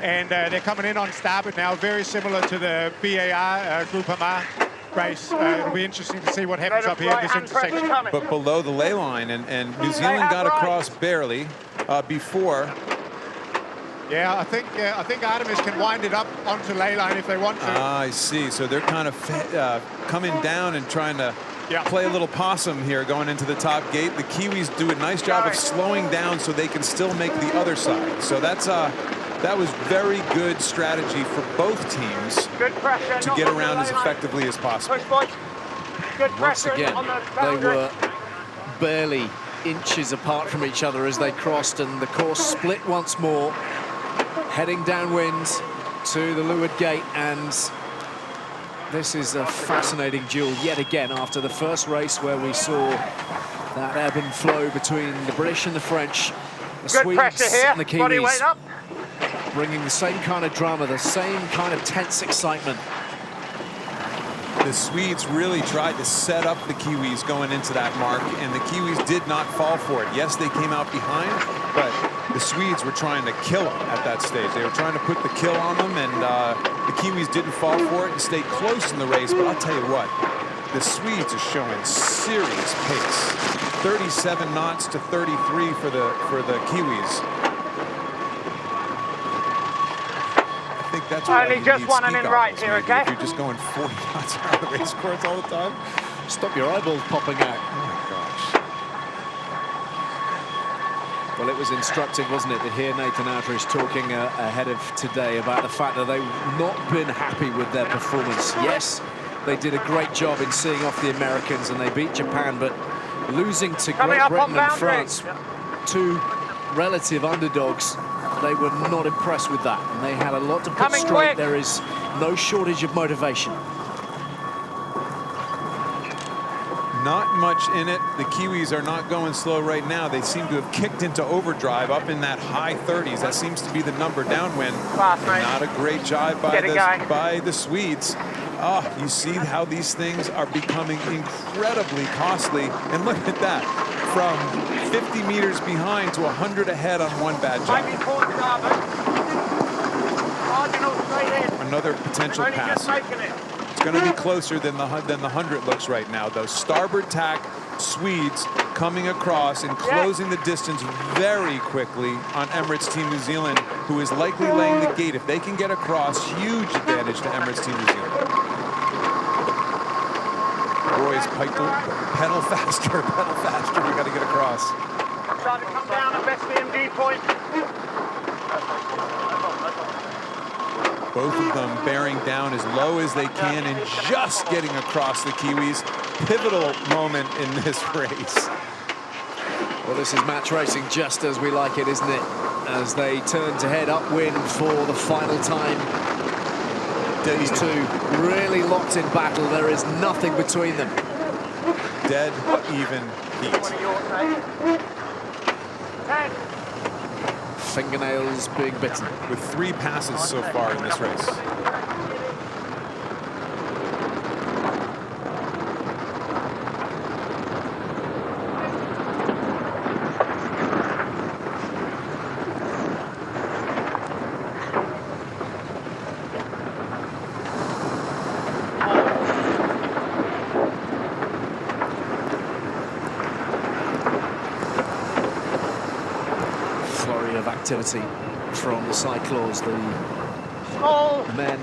and they're coming in on starboard now, very similar to the BAR Group Hamar race. It'll be interesting to see what happens up here in this intersection. But below the ley line, and New Zealand got across barely before. Yeah, I think Artemis can wind it up onto ley line if they want to. I see. So they're kind of coming down and trying to play a little possum here going into the top gate. The Kiwis do a nice job of slowing down so they can still make the other side. So that's that was very good strategy for both teams to get around as effectively as possible. Once again, they were barely inches apart from each other as they crossed, and the course split once more, heading downwind to the leeward gate. And this is a fascinating duel yet again after the first race where we saw that ebb and flow between the British and the French, the Swedes and the Kiwis, bringing the same kind of drama, the same kind of tense excitement. The Swedes really tried to set up the Kiwis going into that mark, and the Kiwis did not fall for it. Yes, they came out behind, but the Swedes were trying to kill them at that stage. They were trying to put the kill on them, and the Kiwis didn't fall for it and stayed close in the race. But I'll tell you what, the Swedes are showing serious pace. 37 knots to 33 for the Kiwis. I think that's why Only you just need one ski and in right goggles, here, maybe, okay? if you're just going 40 knots around the race course all the time. Stop your eyeballs popping out. Oh my gosh. Well, it was instructing, wasn't it, to hear Nathan Aldridge talking ahead of today about the fact that they've not been happy with their performance. Yes, they did a great job in seeing off the Americans and they beat Japan, but losing to Great Britain and France, two relative underdogs, they were not impressed with that, and they had a lot to put Coming straight. quick. There is no shortage of motivation. Not much in it. The Kiwis are not going slow right now. They seem to have kicked into overdrive up in that high 30s. That seems to be the number downwind. Fast, mate. Not a great job by the Swedes. Oh, you see how these things are becoming incredibly costly. And look at that. From 50 meters behind to 100 ahead on one bad job. Another potential pass. It's going to be closer than the 100 looks right now. Those starboard tack Swedes coming across and closing the distance very quickly on Emirates Team New Zealand, who is likely laying the gate. If they can get across, huge advantage to Emirates Team New Zealand. Boys, pedal faster, we got to get across. Try to come down at best BMD point. Both of them bearing down as low as they can and just getting across the Kiwis. Pivotal moment in this race. Well, this is match racing just as we like it, isn't it? As they turn to head upwind for the final time. These two really locked in battle. There is nothing between them. Dead even heat. Fingernails being bitten. With 3 passes so far in this race. Flurry of activity from the cyclors, the men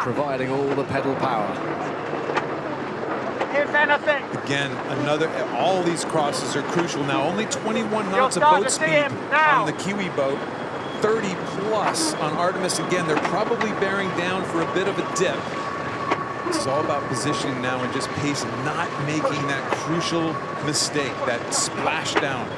providing all the pedal power. If anything. Again, all these crosses are crucial now. Only 21 knots of boat speed on the Kiwi boat. 30 plus on Artemis. Again, they're probably bearing down for a bit of a dip. This is all about positioning now and just pace, not making that crucial mistake, that splash down.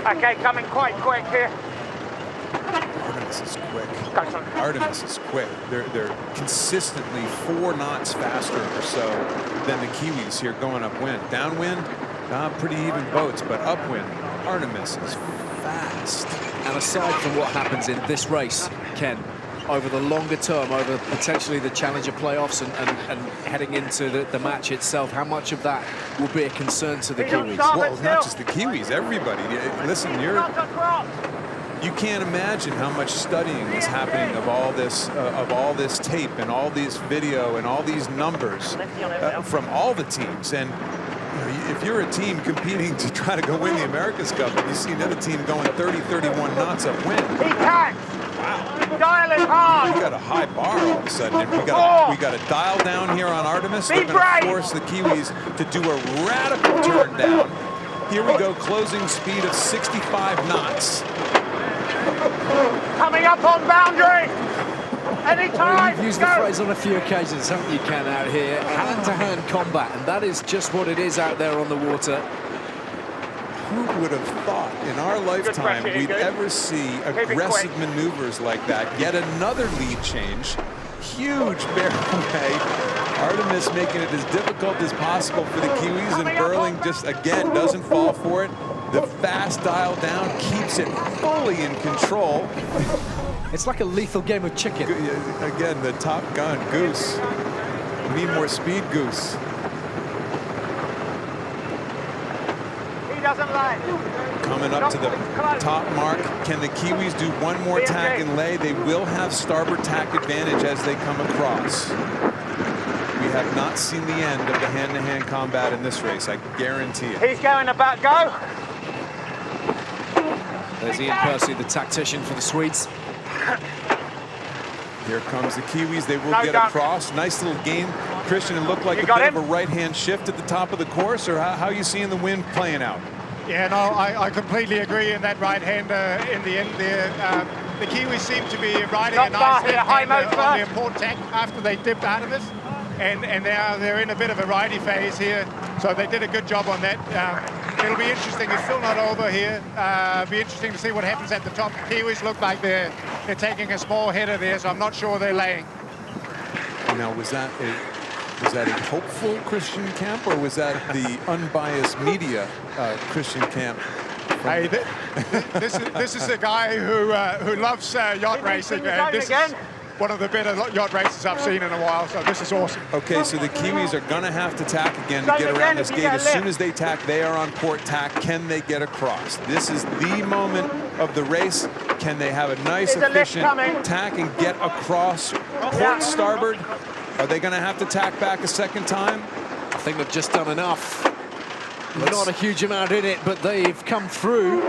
Okay, coming quite quick here. Artemis is quick. Artemis is quick. They're consistently 4 knots faster or so than the Kiwis here going upwind. Downwind, pretty even boats, but upwind, Artemis is fast. And aside from what happens in this race, Ken, over the longer term, over potentially the Challenger playoffs and heading into the match itself, how much of that will be a concern to the Kiwis? Well, not just the Kiwis, everybody. Listen, you can't imagine how much studying is happening of all this tape and all this video and all these numbers from all the teams. And if you're a team competing to try to go win the America's Cup and you see another team going 30, 31 knots upwind. Wow. Dial it hard. We got a high bar all of a sudden. And we got a dial down here on Artemis. They're going to force the Kiwis to do a radical turn down. Here we go, closing speed of 65 knots. Coming up on boundary. Anytime. Well, you've used the phrase on a few occasions, haven't you, Ken, out here? Hand-to-hand combat, and that is just what it is out there on the water. Who would have thought in our lifetime we'd ever see aggressive maneuvers like that? Yet another lead change. Huge bear away. Artemis making it as difficult as possible for the Kiwis, and Burling just, again, doesn't fall for it. The fast dial down keeps it fully in control. It's like a lethal game of chicken. Again, the Top Gun, Goose. We need more speed, Goose. He doesn't lie. Coming up to the top mark. Can the Kiwis do one more tack and lay? They will have starboard tack advantage as they come across. We have not seen the end of the hand-to-hand combat in this race, I guarantee it. He's going about go. There's Ian Percy, the tactician for the Swedes. Here comes the Kiwis. They will get across. Nice little game. Christian, it looked like a bit of a right-hand shift at the top of the course, or how are you seeing the wind playing out? Yeah, no, I completely agree in that right-hander in the end there. The Kiwis seem to be riding a nice left-hander on the important tack after they dipped out of it. And now they're in a bit of a righty phase here, so they did a good job on that. It'll be interesting. It's still not over here. Be interesting to see what happens at the top. The Kiwis look like they're taking a small header there, so I'm not sure they're laying. Now, was that a hopeful Christian Camp, or was that the unbiased media Christian Camp? Hey, this is a guy who loves yacht racing. This is one of the better yacht races I've seen in a while, so this is awesome. Okay, so the Kiwis are going to have to tack again to get around this gate. As soon as they tack, they are on port tack. Can they get across? This is the moment of the race. Can they have a nice, efficient tack and get across port starboard? Are they going to have to tack back a second time? I think they've just done enough. Not a huge amount in it, but they've come through.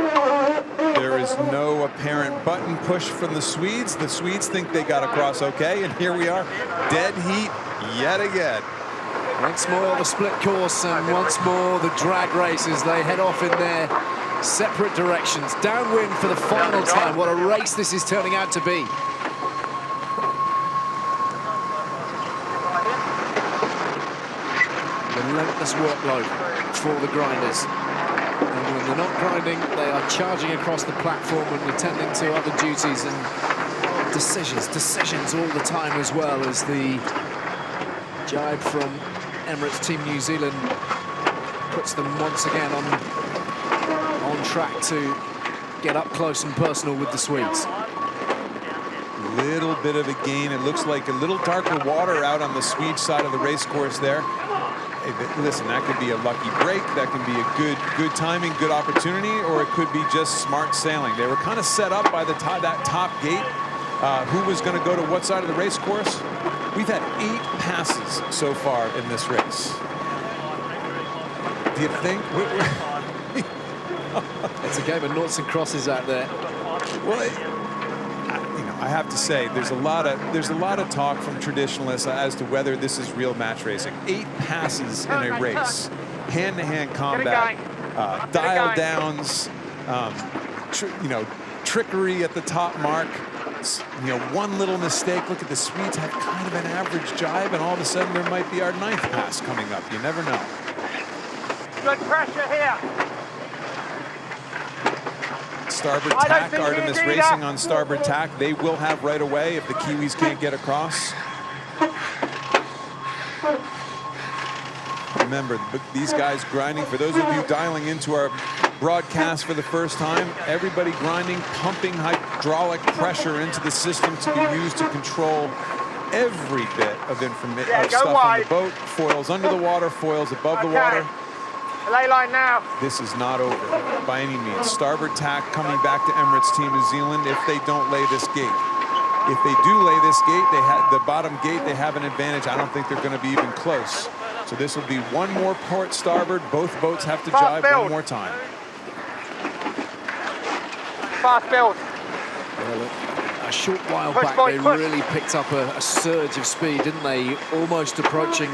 There is no apparent button push from the Swedes. The Swedes think they got across okay, and here we are, dead heat yet again. Once more the split course, and once more the drag races. They head off in their separate directions. Downwind for the final time. What a race this is turning out to be. Relentless workload for the grinders. And when they're not grinding, they are charging across the platform and attending to other duties and decisions all the time, as well as the jibe from Emirates Team New Zealand puts them once again on track to get up close and personal with the Swedes. Little bit of a gain. It looks like a little darker water out on the Swede side of the race course there. Listen, that could be a lucky break. That can be a good timing, good opportunity, or it could be just smart sailing. They were kind of set up by that top gate. Who was going to go to what side of the race course? We've had 8 passes so far in this race. Do you think? It's a game of noughts and crosses out there. Well, I have to say, there's a lot of talk from traditionalists as to whether this is real match racing. 8 passes in a race, hand-to-hand combat, dial downs, trickery at the top mark. One little mistake. Look at the Swedes have kind of an average jibe, and all of a sudden there might be our 9th pass coming up. You never know. Good pressure here. Starboard tack, Artemis Racing on starboard tack. They will have right away if the Kiwis can't get across. Remember, these guys grinding. For those of you dialing into our broadcast for the first time, everybody grinding, pumping hydraulic pressure into the system to be used to control every bit of stuff on the boat. Foils under the water, foils above the water. Lay line now. This is not over by any means. Starboard tack coming back to Emirates Team New Zealand if they don't lay this gate. If they do lay this gate, they have the bottom gate, they have an advantage. I don't think they're going to be even close. So this will be one more port starboard. Both boats have to jibe one more time. Fast build. Well, a short while back, they really picked up a surge of speed, didn't they? Almost approaching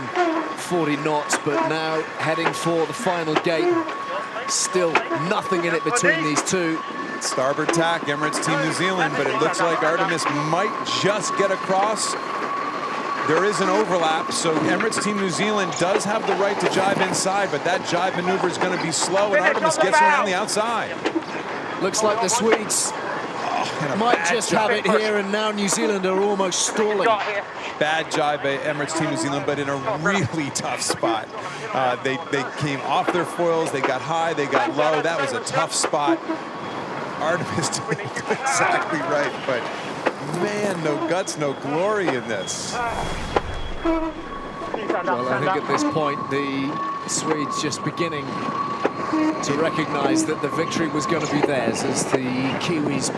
40 knots, but now heading for the final gate. Still nothing in it between these two. Starboard tack, Emirates Team New Zealand, but it looks like Artemis might just get across. There is an overlap, so Emirates Team New Zealand does have the right to jibe inside, but that jibe maneuver is going to be slow, and Artemis gets around the outside. Looks like the Swedes might just have it here, and now New Zealand are almost stalling. Bad jibe by Emirates Team New Zealand, but in a really tough spot. They came off their foils, they got high, they got low. That was a tough spot. Artemis did exactly right, but man, no guts, no glory in this. Well, I think at this point, the Swedes just beginning to recognise that the victory was going to be theirs as the Kiwis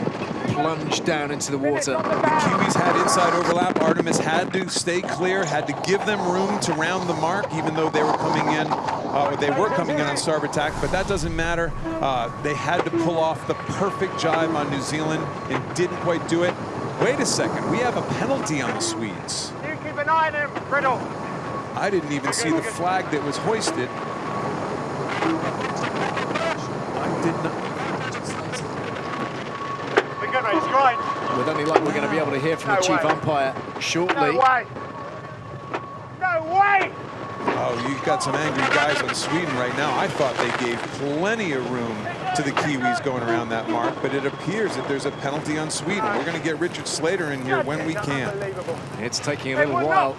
plunged down into the water. The Kiwis had inside overlap. Artemis had to stay clear, had to give them room to round the mark, even though they were coming in, on starboard tack, but that doesn't matter. They had to pull off the perfect jibe on New Zealand and didn't quite do it. Wait a second, we have a penalty on the Swedes. You keep an eye on him, Riddle. I didn't even see the flag that was hoisted. I did not. We're good, mate. It's right. With any luck, we're going to be able to hear from the chief umpire shortly. No way. No way. Oh, you've got some angry guys on Sweden right now. I thought they gave plenty of room to the Kiwis going around that mark, but it appears that there's a penalty on Sweden. We're going to get Richard Slater in here when we can. It's taking a little while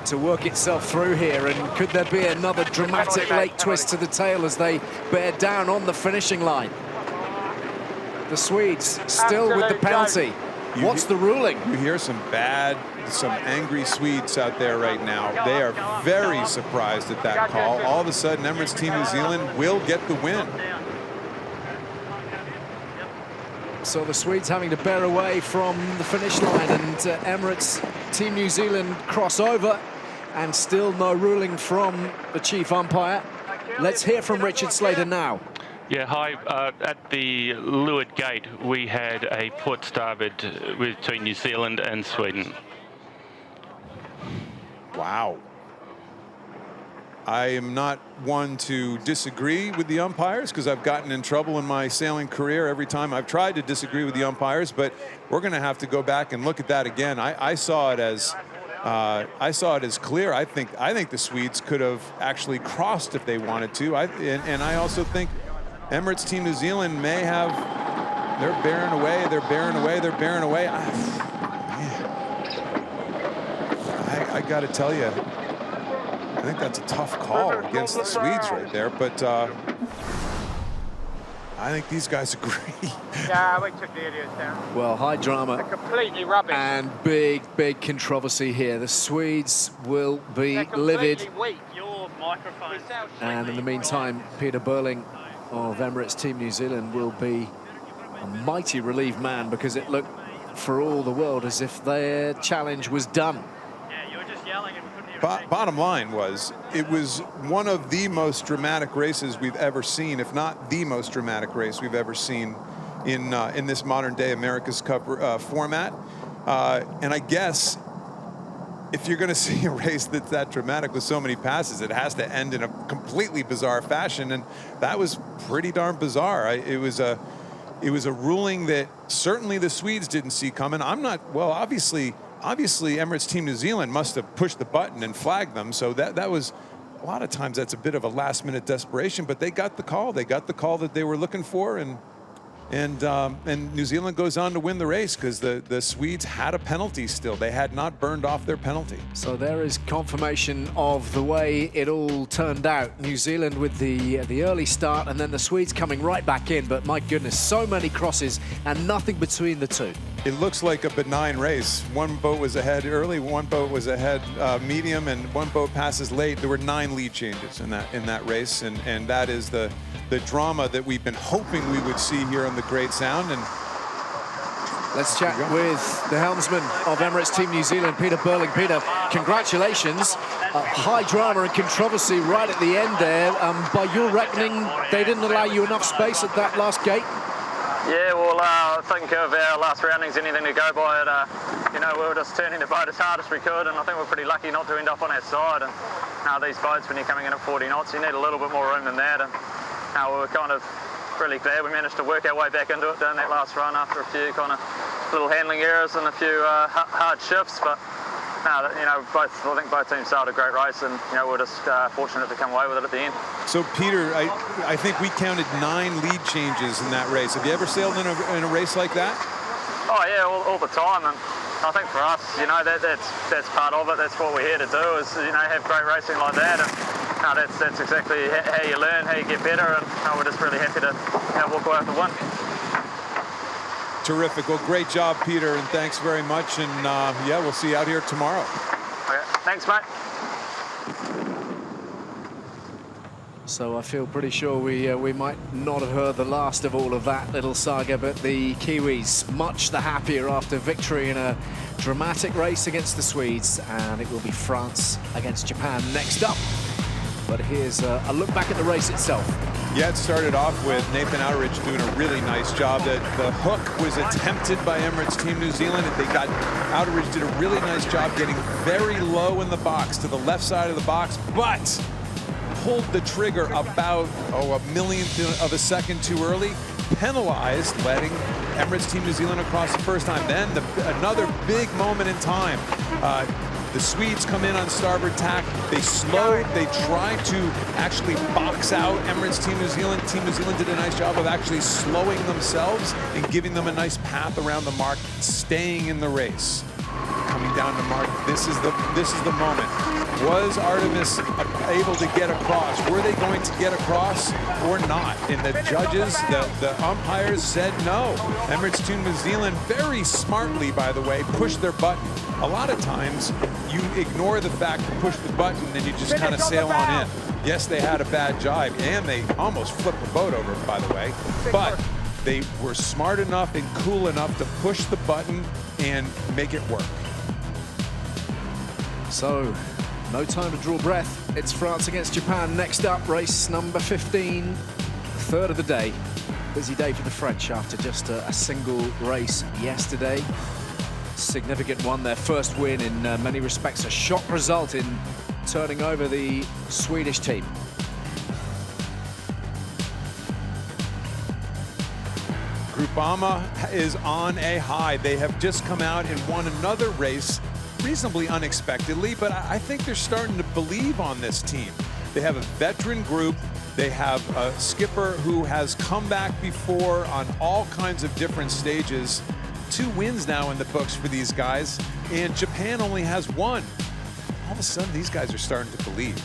to work itself through here, and could there be another dramatic late twist to the tail as they bear down on the finishing line? The Swedes still with the penalty. What's the ruling? You hear some angry Swedes out there right now. They are very surprised at that call. All of a sudden, Emirates Team New Zealand will get the win. So the Swedes having to bear away from the finish line, and Emirates Team New Zealand cross over, and still no ruling from the chief umpire. Let's hear from Richard Slater now. Yeah, hi. At the leeward gate, we had a port starboard between New Zealand and Sweden. Wow. I am not one to disagree with the umpires because I've gotten in trouble in my sailing career every time I've tried to disagree with the umpires, but we're going to have to go back and look at that again. I saw it as clear. I think the Swedes could have actually crossed if they wanted to. And I also think Emirates Team New Zealand may have, they're bearing away. I got to tell you, I think that's a tough call against the Swedes right there, but I think these guys agree. Yeah, we took the idiots down. Well, high drama. They're completely rubbish. And big controversy here. The Swedes will be livid. Weak. Your microphone. And in the meantime, Peter Burling of Emirates Team New Zealand will be a mighty relieved man, because it looked for all the world as if their challenge was done. Yeah, you were just yelling and we couldn't hear Bottom line was, it was one of the most dramatic races we've ever seen, if not the most dramatic race we've ever seen in this modern day America's Cup format. And I guess if you're going to see a race that's that dramatic with so many passes, it has to end in a completely bizarre fashion, and that was pretty darn bizarre. It was a ruling that certainly the Swedes didn't see coming. Obviously Emirates Team New Zealand must have pushed the button and flagged them, so that was, a lot of times that's a bit of a last-minute desperation, but they got the call. They got the call that they were looking for, and New Zealand goes on to win the race because the Swedes had a penalty still. They had not burned off their penalty. So there is confirmation of the way it all turned out. New Zealand with the early start, and then the Swedes coming right back in. But my goodness, so many crosses and nothing between the two. It looks like a benign race. One boat was ahead early, one boat was ahead medium, and one boat passes late. There were 9 lead changes in that race, and that is the drama that we've been hoping we would see here on the Great Sound. And let's chat with the helmsman of Emirates Team New Zealand, Peter Burling. Peter, congratulations. High drama and controversy right at the end there. By your reckoning, they didn't allow you enough space at that last gate? Yeah, well, I think of our last roundings, anything to go by it, we were just turning the boat as hard as we could, and I think we're pretty lucky not to end up on our side. And these boats, when you're coming in at 40 knots, you need a little bit more room than that. And we were kind of really glad we managed to work our way back into it down that last run after a few kind of little handling errors and a few hard shifts. But I think both teams started a great race, and we're just fortunate to come away with it at the end. So Peter, I think we counted 9 lead changes in that race. Have you ever sailed in a race like that? Oh yeah, all the time. And I think for us, that's part of it. That's what we're here to do, is have great racing like that. And that's exactly how you learn, how you get better, and we're just really happy to walk away with the win. Terrific. Well, great job, Peter, and thanks very much. And yeah, we'll see you out here tomorrow. Okay. Thanks, mate. So I feel pretty sure we might not have heard the last of all of that little saga, but the Kiwis much the happier after victory in a dramatic race against the Swedes, and it will be France against Japan next up. But here's a look back at the race itself. Yeah, it started off with Nathan Outteridge doing a really nice job. The hook was attempted by Emirates Team New Zealand. Outteridge did a really nice job getting very low in the box, to the left side of the box, but pulled the trigger about a millionth of a second too early, penalized, letting Emirates Team New Zealand across the first time. Then another big moment in time. The Swedes come in on starboard tack. They slowed. They tried to actually box out Emirates Team New Zealand. Team New Zealand did a nice job of actually slowing themselves and giving them a nice path around the mark, staying in the race. Coming down to mark, this is the moment. Was Artemis able to get across? Were they going to get across or not? And the judges, the umpires said no. Emirates Team New Zealand, very smartly, by the way, pushed their button. A lot of times, you ignore the fact to push the button and you just kind of sail on in. Yes, they had a bad jibe, and they almost flipped the boat over, by the way. But they were smart enough and cool enough to push the button and make it work. So, no time to draw breath. It's France against Japan next up, race number 15, third of the day. Busy day for the French after just a single race yesterday. Significant one, their first win in many respects, a shock result in turning over the Swedish team. Groupama is on a high. They have just come out and won another race reasonably unexpectedly, but I think they're starting to believe on this team. They have a veteran group. They have a skipper who has come back before on all kinds of different stages. 2 wins now in the books for these guys, and Japan only has 1. All of a sudden, these guys are starting to believe.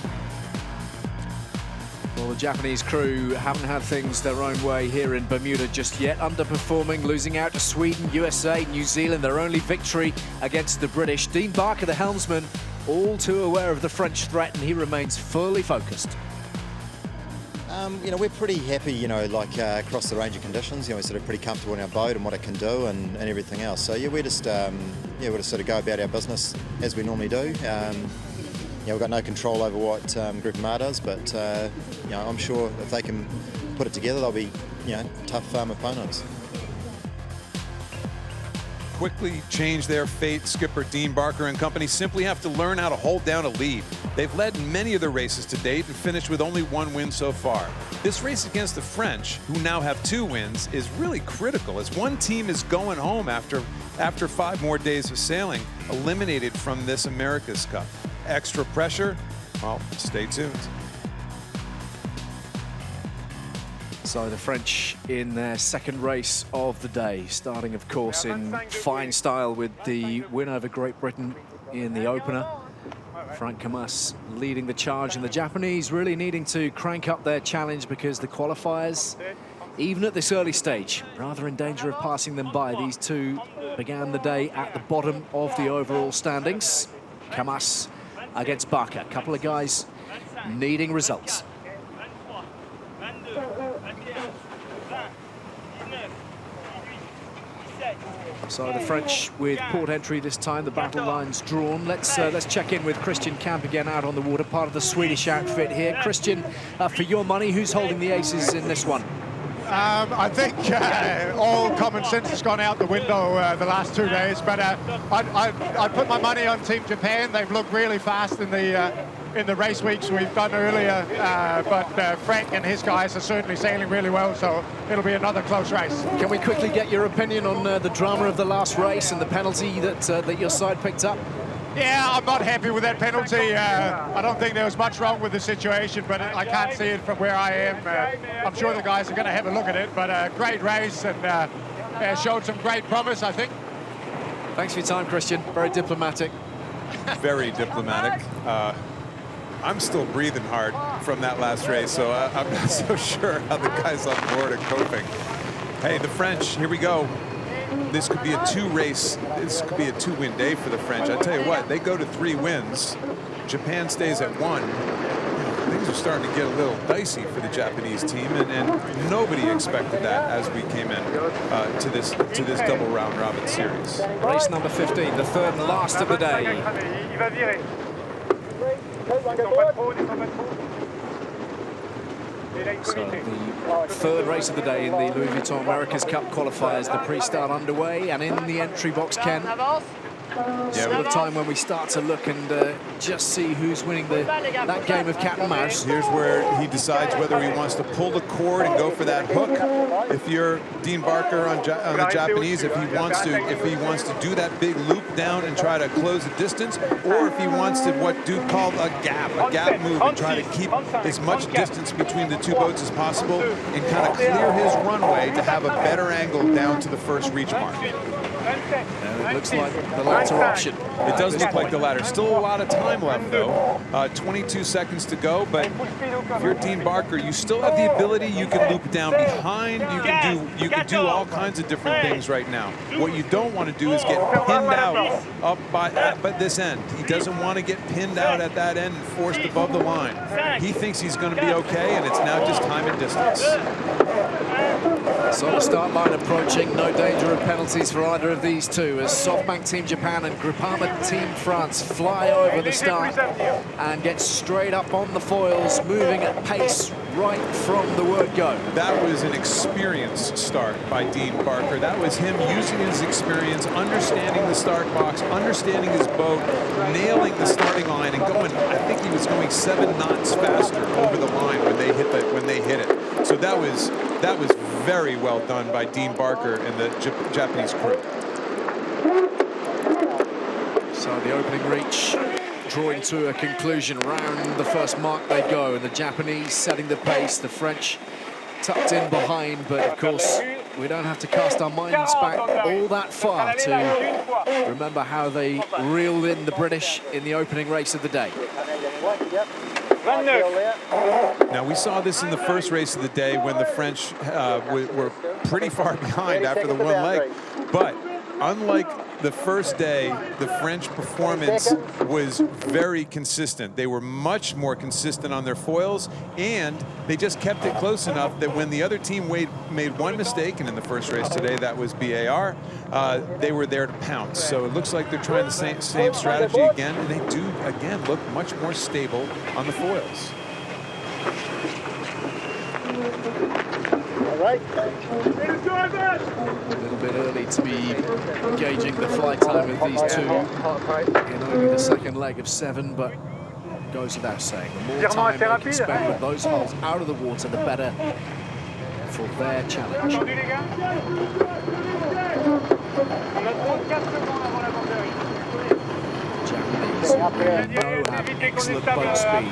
Well, the Japanese crew haven't had things their own way here in Bermuda just yet, underperforming, losing out to Sweden, USA, New Zealand, their only victory against the British. Dean Barker, the helmsman, all too aware of the French threat, and he remains fully focused. You know, we're pretty happy, you know, like across the range of conditions. You know, we're sort of pretty comfortable in our boat and what it can do and everything else. So yeah, we're just sort of go about our business as we normally do. You know, we've got no control over what Groupama does, but you know, I'm sure if they can put it together, they'll be, you know, tough opponents. Quickly change their fate. Skipper Dean Barker and company simply have to learn how to hold down a lead. They've led in many of the races to date and finished with only 1 win so far. This race against the French, who now have 2 wins, is really critical as one team is going home after 5 more days of sailing, eliminated from this America's Cup. Extra pressure? Well, stay tuned. So the French in their second race of the day, starting of course in fine style with the win over Great Britain in the opener. Frank Camas leading the charge, and the Japanese really needing to crank up their challenge because the qualifiers, even at this early stage, rather in danger of passing them by. These two began the day at the bottom of the overall standings. Camas against Barker, a couple of guys needing results. So the French with port entry this time, the battle line's drawn. Let's check in with Christian Camp again out on the water, part of the Swedish outfit here. Christian, for your money, who's holding the aces in this one? I think all common sense has gone out the window the last 2 days, but I put my money on Team Japan. They've looked really fast in the race weeks we've done earlier, but Frank and his guys are certainly sailing really well, so it'll be another close race. Can we quickly get your opinion on the drama of the last race and the penalty that your side picked up? Yeah, I'm not happy with that penalty. I don't think there was much wrong with the situation, but I can't see it from where I am. I'm sure the guys are going to have a look at it, but a great race and showed some great promise, I think. Thanks for your time, Christian. Very diplomatic. Very diplomatic. I'm still breathing hard from that last race, so I'm not so sure how the guys on board are coping. Hey, the French, here we go. This could be a 2-win day for the French. I tell you what, they go to 3 wins. Japan stays at 1. They things are starting to get a little dicey for the Japanese team, and nobody expected that as we came in to this double round robin series. Race number 15, the third and last of the day. So the third race of the day in the Louis Vuitton America's Cup qualifiers, the pre-start underway, and in the entry box, Ken, sort of time when we start to look and just see who's winning that game of cat and mouse. Here's where he decides whether he wants to pull the cord and go for that hook. If you're Dean Barker on the Japanese, if he wants to do that big loop down and try to close the distance, or if he wants to what Duke called a gap move and try to keep as much distance between the two boats as possible and kind of clear his runway to have a better angle down to the first reach mark. And it looks like the latter option. It does look like the latter. Still a lot of time left, though. 22 seconds to go, but if you're Dean Barker, you still have the ability. You can loop down behind. You can do all kinds of different things right now. What you don't want to do is get pinned out up by this end. He doesn't want to get pinned out at that end and forced above the line. He thinks he's going to be okay, and it's now just time and distance. So the start line approaching, no danger of penalties for either of these two as SoftBank Team Japan and Groupama Team France fly over the start and get straight up on the foils, moving at pace right from the word go. That was an experienced start by Dean Barker. That was him using his experience, understanding the start box, understanding his boat, nailing the starting line and going, I think he was going 7 knots faster over the line when they hit it. So that was very well done by Dean Barker and the Japanese crew. So the opening reach drawing to a conclusion. Round the first mark they go, and the Japanese setting the pace, the French tucked in behind, but of course we don't have to cast our minds back all that far to remember how they reeled in the British in the opening race of the day. Now, we saw this in the first race of the day when the French were pretty far behind after the one leg. But unlike the first day, the French performance was very consistent. They were much more consistent on their foils, and they just kept it close enough that when the other team made one mistake, and in the first race today that was BAR, they were there to pounce. So it looks like they're trying the same strategy again, and they do, again, look much more stable on the foils. A little bit early to be gauging the flight time of these two in only the second leg of 7, but goes without saying. The more time they can spend with those hulls out of the water, the better for their challenge. Japanese know have excellent boat speed,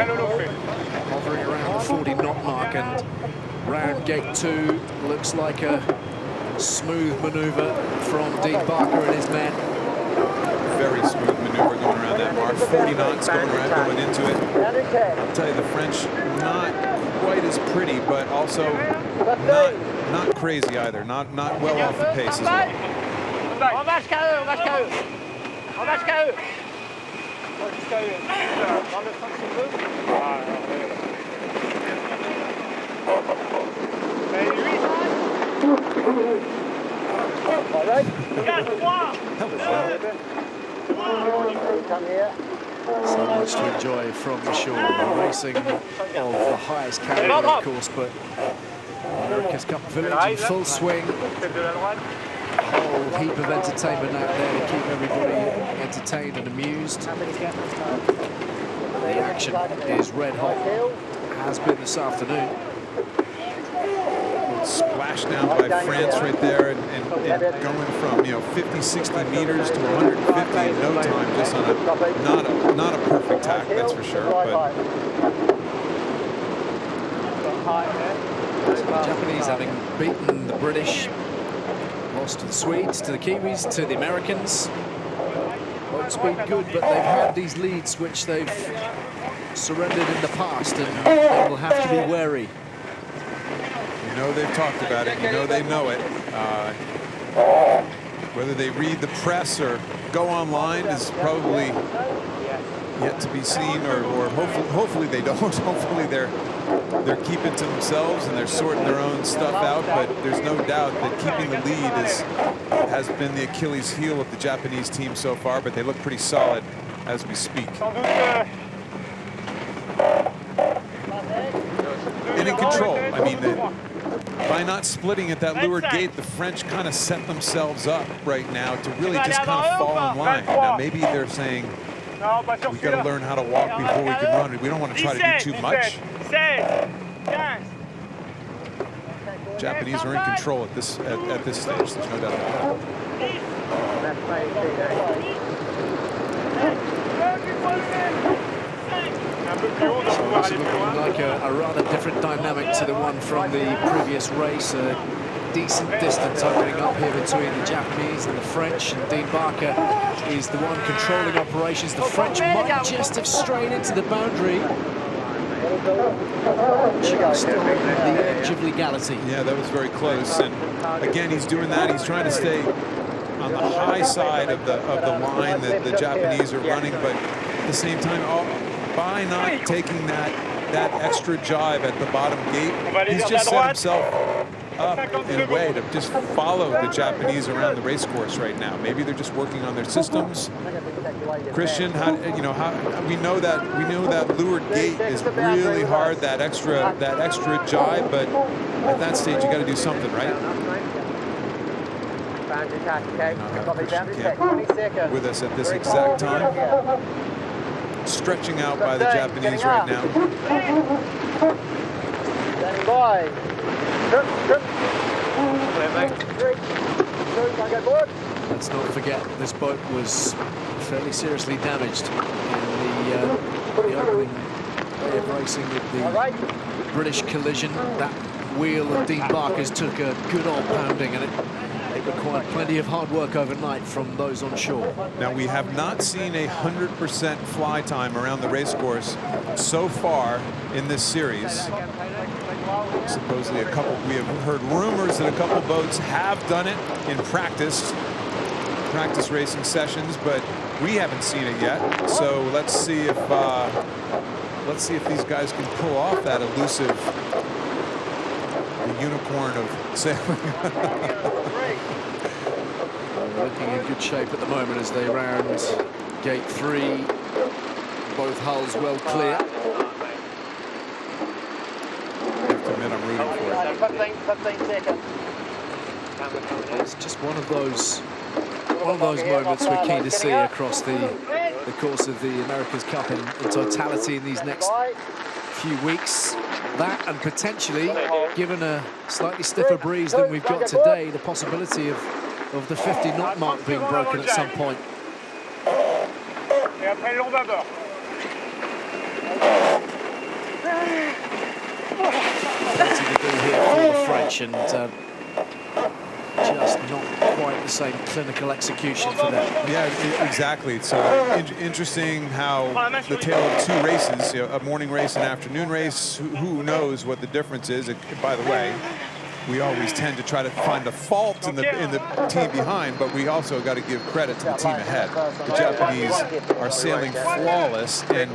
hovering around the 40 knot mark, and round gate 2 looks like a smooth maneuver from Dean Barker and his men. Very smooth maneuver going around that mark. 40 knots going into it. I'll tell you, the French not quite as pretty, but also not crazy either. Not well off the pace as well. So much to enjoy from the shore. Racing of the highest caliber, of course, but America's Cup Village in full swing. A whole heap of entertainment out there to keep everybody entertained and amused. The action is red hot, has been this afternoon. Splash down by France right there, and going from 50, 60 meters to 150 in no time, just on a not a perfect tack, that's for sure. But so the Japanese, having beaten the British, lost to the Swedes, to the Kiwis, to the Americans. Boat speed good, but they've had these leads which they've surrendered in the past, and they will have to be wary. you know they've talked about it. You know they know it. Whether they read the press or go online is probably yet to be seen, or hopefully they don't. Hopefully they're keeping to themselves and they're sorting their own stuff out. But there's no doubt that keeping the lead has been the Achilles heel of the Japanese team so far. But they look pretty solid as we speak. And in control. I mean, by not splitting at that leeward gate, the French kind of set themselves up right now to really just kind of fall in line. Now, maybe they're saying, we got to learn how to walk before we can run. We don't want to try to do too much. Japanese are in control at this stage. There's no doubt about It's looking like a rather different dynamic to the one from the previous race. A decent distance opening up here between the Japanese and the French, and Dean Barker is the one controlling operations. The French might just have strayed into the boundary, just on the edge of legality. Yeah, that was very close. And again, he's doing that. He's trying to stay on the high side of the line that the Japanese are running, but at the same time, by not taking that extra jibe at the bottom gate, he's just set himself up in a way to just follow the Japanese around the race course right now. Maybe they're just working on their systems. Christian, we know that leeward gate is really hard, that extra jibe, but at that stage you got to do something, right? Christian with us at this exact time. Stretching out by the Japanese right now. Standing by. Let's not forget, this boat was fairly seriously damaged in the opening day of racing with the British collision. That wheel of Dean Barker's took a good old pounding, and it required plenty of hard work overnight from those on shore. Now, we have not seen 100% fly time around the race course so far in this series. Supposedly we have heard rumors that a couple boats have done it in practice racing sessions, but we haven't seen it yet. So let's see if these guys can pull off that elusive unicorn of sailing. Looking in good shape at the moment as they round gate 3. Both hulls well clear. I'm rooting for it. 15 seconds. It's just one of those moments we're keen to see across the course of the America's Cup in totality in these next few weeks. That, and potentially, given a slightly stiffer breeze than we've got today, the possibility of the 50 knot mark being broken at some point. Plenty to do here for the French, and just not quite the same clinical execution for them. Yeah, exactly. So interesting how the tale of two races, a morning race and afternoon race. Who knows what the difference is? By the way, we always tend to try to find a fault in the team behind, but we also got to give credit to the team ahead. The Japanese are sailing flawless, and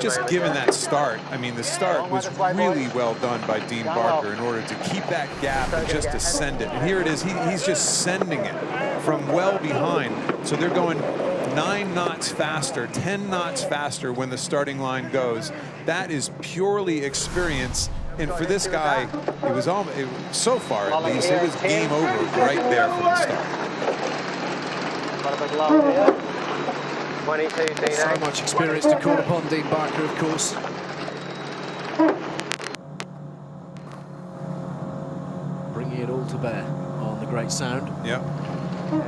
just given that start, I mean, the start was really well done by Dean Barker in order to keep that gap and just to send it. And here it is, he's just sending it from well behind. So they're going 9 knots faster, 10 knots faster when the starting line goes. That is purely experience. And for this guy, it was so far at least, it was game over right there from the start. So much experience to call upon Dean Barker, of course. Bringing it all to bear on the great sound. Yeah.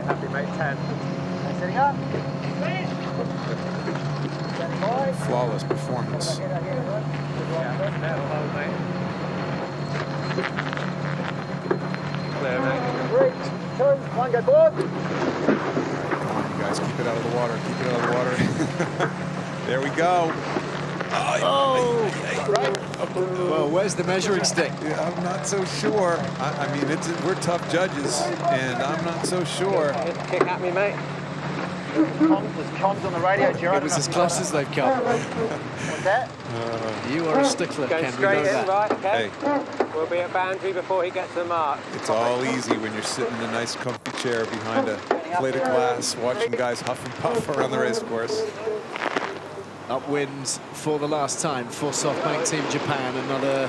Happy mate, 10. Setting up. Flawless performance. Great. Turn, one, get board. Come on, you guys, keep it out of the water. Keep it out of the water. There we go. Well, where's the measuring stick? Yeah, I'm not so sure. I mean, we're tough judges, and I'm not so sure. Kick at me, mate. Comms on the radio, Gerard. It was as close as they've come. What's that? You are a stickler, Going Ken, we know straight in, that. right, okay. Hey, We'll be at boundary before he gets to the mark. it's all easy when you're sitting in a nice comfy chair behind a plate of glass, watching guys huff and puff around the race course. Upwind for the last time for SoftBank Team Japan. Another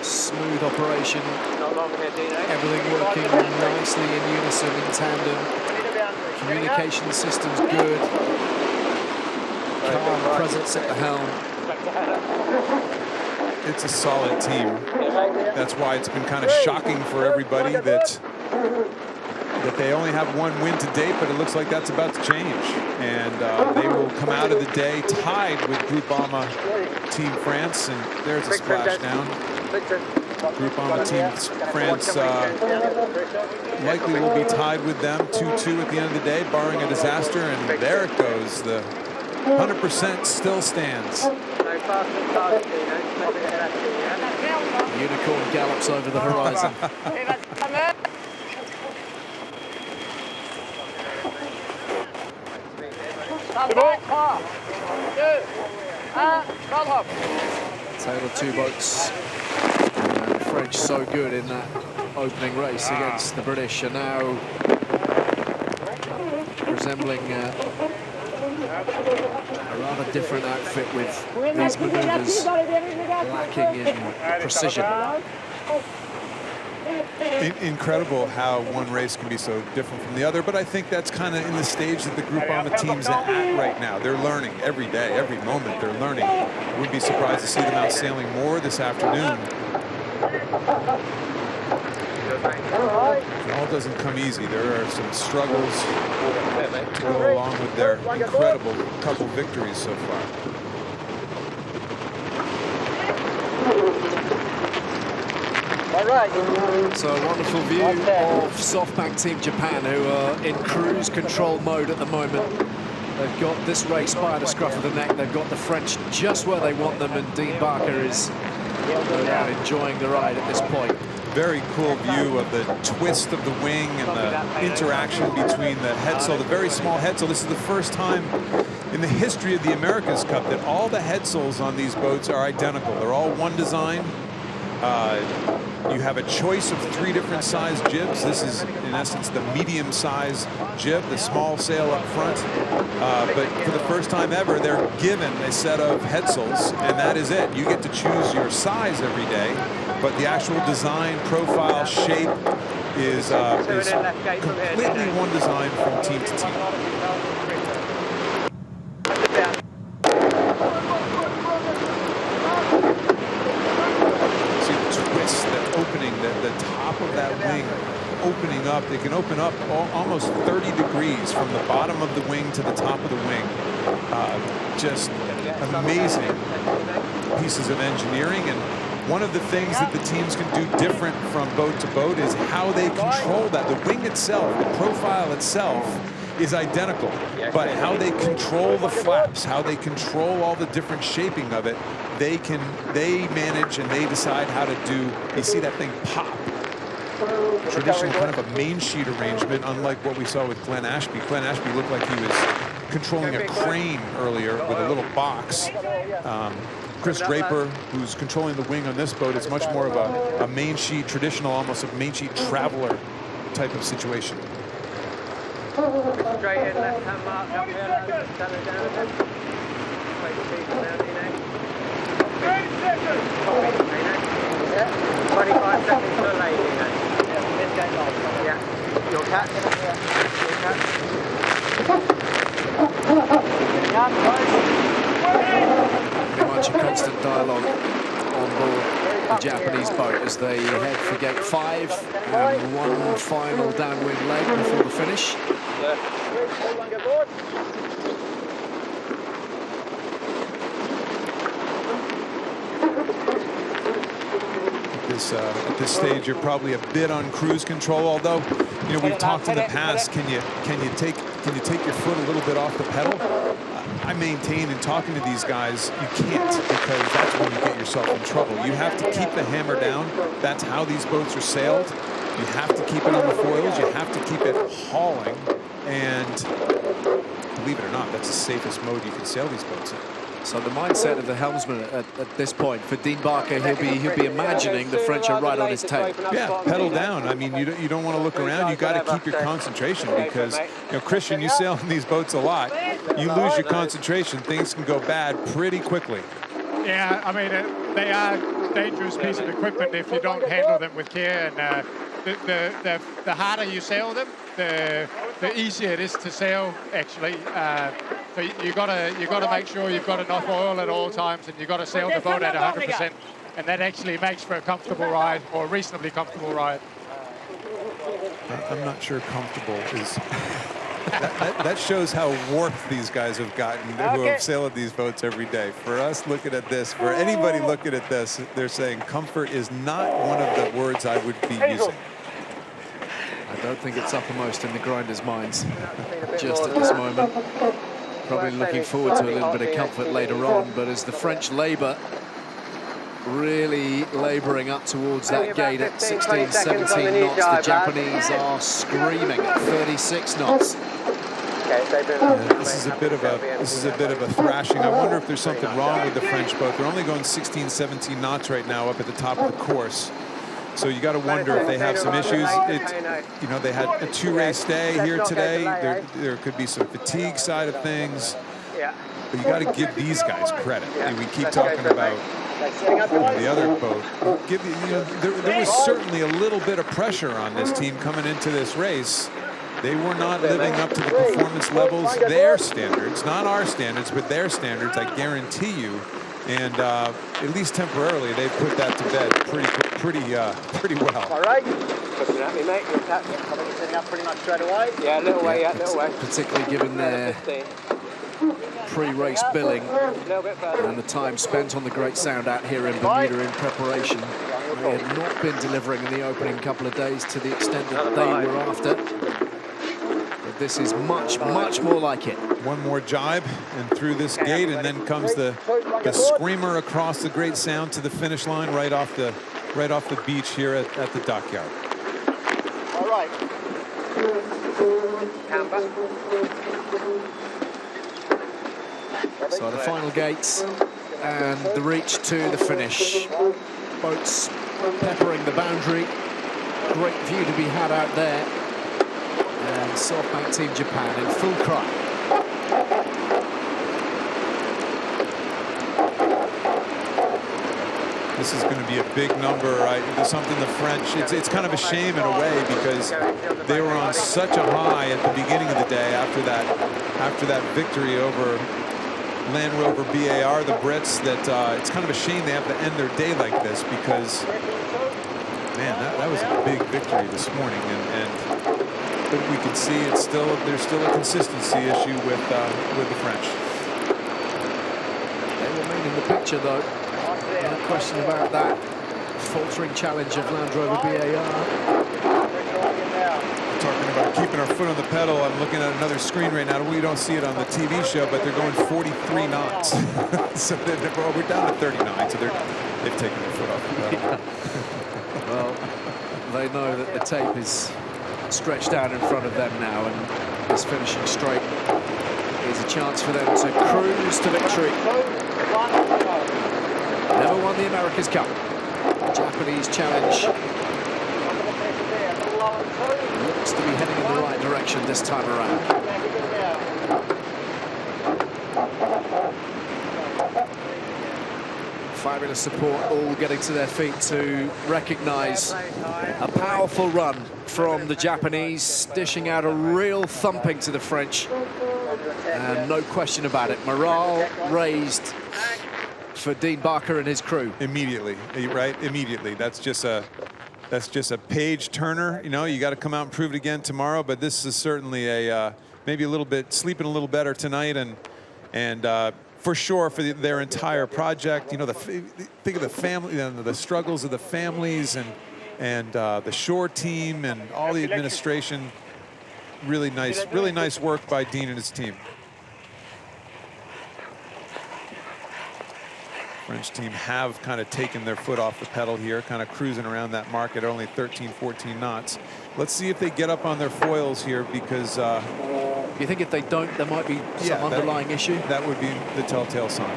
smooth operation. Not long here, Dino. Everything working nicely in unison, in tandem. Communication system's good. Calm presence at the helm. It's a solid team. That's why it's been kind of shocking for everybody that they only have one win to date, but it looks like that's about to change. And they will come out of the day tied with Groupama Team France, and there's a splashdown. Groupama Team France likely will be tied with them 2-2 at the end of the day, barring a disaster, and there it goes. The 100% still stands. Unicorn gallops over the horizon. Tale of two boats. The French so good in that opening race against the British are now resembling a rather different outfit with these manoeuvres lacking in precision. Incredible how one race can be so different from the other, but I think that's kind of in the stage that the Groupama team's at right now. They're learning every day, every moment they're learning. Wouldn't be surprised to see them out sailing more this afternoon. It all doesn't come easy. There are some struggles to go along with their incredible couple victories so far. So a wonderful view of SoftBank Team Japan, who are in cruise control mode at the moment. They've got this race by the scruff of the neck. They've got the French just where they want them, and Dean Barker is no doubt enjoying the ride at this point. Very cool view of the twist of the wing and the interaction between the headsail, the very small headsail. This is the first time in the history of the America's Cup that all the headsails on these boats are identical. They're all one design. You have a choice of 3 different size jibs. This is, in essence, the medium size jib, the small sail up front. But for the first time ever, they're given a set of headsails, and that is it. You get to choose your size every day, but the actual design, profile, shape is completely one design from team to team. The top of that wing opening up. They can open up almost 30 degrees from the bottom of the wing to the top of the wing. Just amazing pieces of engineering, and one of the things that the teams can do different from boat to boat is how they control that. The wing itself, the profile itself is identical, but how they control the flaps, how they control all the different shaping of it, they manage and they decide how to do. You see that thing pop. Traditional kind of a main sheet arrangement, unlike what we saw with Glenn Ashby. Glenn Ashby looked like he was controlling a crane earlier with a little box. Chris Draper, who's controlling the wing on this boat, is much more of a main sheet, traditional, almost a main sheet traveler type of situation. Straight in, left hand mark, up here, stand it down a bit. Wait to see from there, Dino. 25 seconds to lay, Dino. Yeah. Your catch. Your catch. Pretty much a constant dialogue on board the Japanese boat as they head for gate 5 and one final downwind leg before the finish. At this stage, you're probably a bit on cruise control. Although, you know, we've talked in the past. Can you take your foot a little bit off the pedal? I maintain in talking to these guys, you can't, because that's when you get yourself in trouble. You have to keep the hammer down. That's how these boats are sailed. You have to keep it on the foils. You have to keep it hauling. And believe it or not, that's the safest mode you can sail these boats in. So the mindset of the helmsman at this point, for Dean Barker, he'll be imagining the French are right on his tail. Yeah, pedal down. I mean, you don't want to look around. You got to keep your concentration because, you know, Christian, you sail on these boats a lot. You lose your concentration, things can go bad pretty quickly. Yeah, I mean, they are a dangerous piece of equipment if you don't handle them with care. And the harder you sail them, the easier it is to sail, actually. So you gotta make sure you've got enough oil at all times, and you got to sail the boat at 100%, and that actually makes for a comfortable ride, or a reasonably comfortable ride. I'm not sure comfortable is. that shows how warped these guys have gotten who have sailed these boats every day. For us looking at this, for anybody looking at this, they're saying comfort is not one of the words I would be using. I don't think it's uppermost in the grinders' minds just at this moment. Probably looking forward to a little bit of comfort later on, but as the French labour really labouring up towards that gate at 16, 17 knots, the Japanese are screaming at 36 knots. This is a bit of a thrashing. I wonder if there's something wrong with the French boat. They're only going 16, 17 knots right now up at the top of the course. So you got to wonder if they have some issues. You know, they had a 2-race day here today. There could be some fatigue side of things. But you got to give these guys credit. And we keep talking about the other boat. There was certainly a little bit of pressure on this team coming into this race. They were not living up to the performance levels, their standards, not our standards, but their standards, I guarantee you. And at least temporarily, they've put that to bed pretty well. All right. Looking at me, mate. You're setting up pretty much straight away. Yeah, a little way, little way. Particularly given their pre-race billing and the time spent on the Great Sound out here in Bermuda in preparation. They had not been delivering in the opening couple of days to the extent that they were after. But this is much, much more like it. One more jibe and through this gate, and then comes the screamer across the Great Sound to the finish line right off the beach here at the dockyard. All right. Camber. So the final gates and the reach to the finish. Boats peppering the boundary. Great view to be had out there. And SoftBank Team Japan in full cry. This is going to be a big number. Something the French, it's kind of a shame in a way because they were on such a high at the beginning of the day after that victory over Land Rover BAR, the Brits, that it's kind of a shame they have to end their day like this because, man, that was a big victory this morning, but we can see there's still a consistency issue with the French. They remain in the picture though. No question about that. Faltering challenge of Land Rover BAR. Talking about keeping our foot on the pedal. I'm looking at another screen right now. We don't see it on the TV show, but they're going 43 knots. So we're down to 39, so they've taken their foot off the pedal. Well, they know that the tape is stretched out in front of them now, and this finishing straight is a chance for them to cruise to victory. Never won the America's Cup. Japanese challenge looks to be heading in the right direction this time around. Fabulous support, all getting to their feet to recognise a powerful run from the Japanese, dishing out a real thumping to the French. And no question about it, morale raised for Dean Barker and his crew. Immediately, right? Immediately. That's just a page turner. You know, you got to come out and prove it again tomorrow. But this is certainly a maybe a little bit sleeping a little better tonight, and for sure for their entire project. You know, think of the family, the struggles of the families, and the shore team and all the administration. Really nice work by Dean and his team. French team have kind of taken their foot off the pedal here, kind of cruising around that mark at only 13, 14 knots. Let's see if they get up on their foils here, because you think if they don't, there might be some underlying issue? That would be the telltale sign.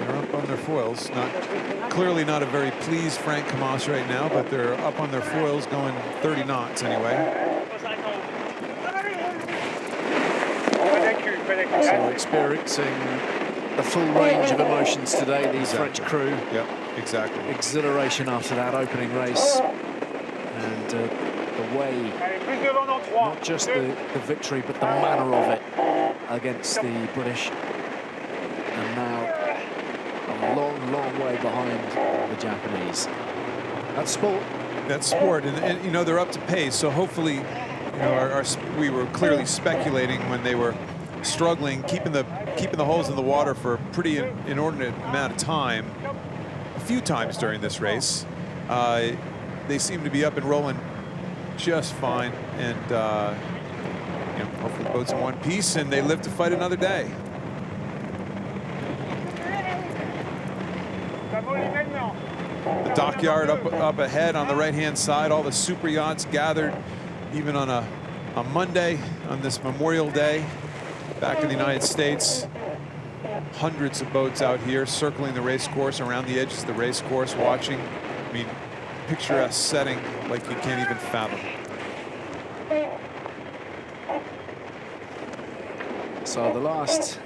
They're up on their foils. Clearly not a very pleased Frank Camas right now, but they're up on their foils going 30 knots anyway. So experiencing the full range of emotions today, these French crew. Yep, exactly. Exhilaration after that opening race. And the way, not just the victory, but the manner of it against the British. And now a long, long way behind the Japanese. That's sport. That's sport, and you know, they're up to pace, so hopefully, you know, we were clearly speculating when they were struggling, keeping the holes in the water for a pretty inordinate amount of time, a few times during this race. They seem to be up and rolling just fine, and you know, hopefully the boat's in one piece and they live to fight another day. The dockyard up ahead on the right-hand side, all the super yachts gathered, even on a Monday, on this Memorial Day, back in the United States. Hundreds of boats out here circling the race course, around the edges of the race course, watching. I mean, picturesque setting like you can't even fathom. So the last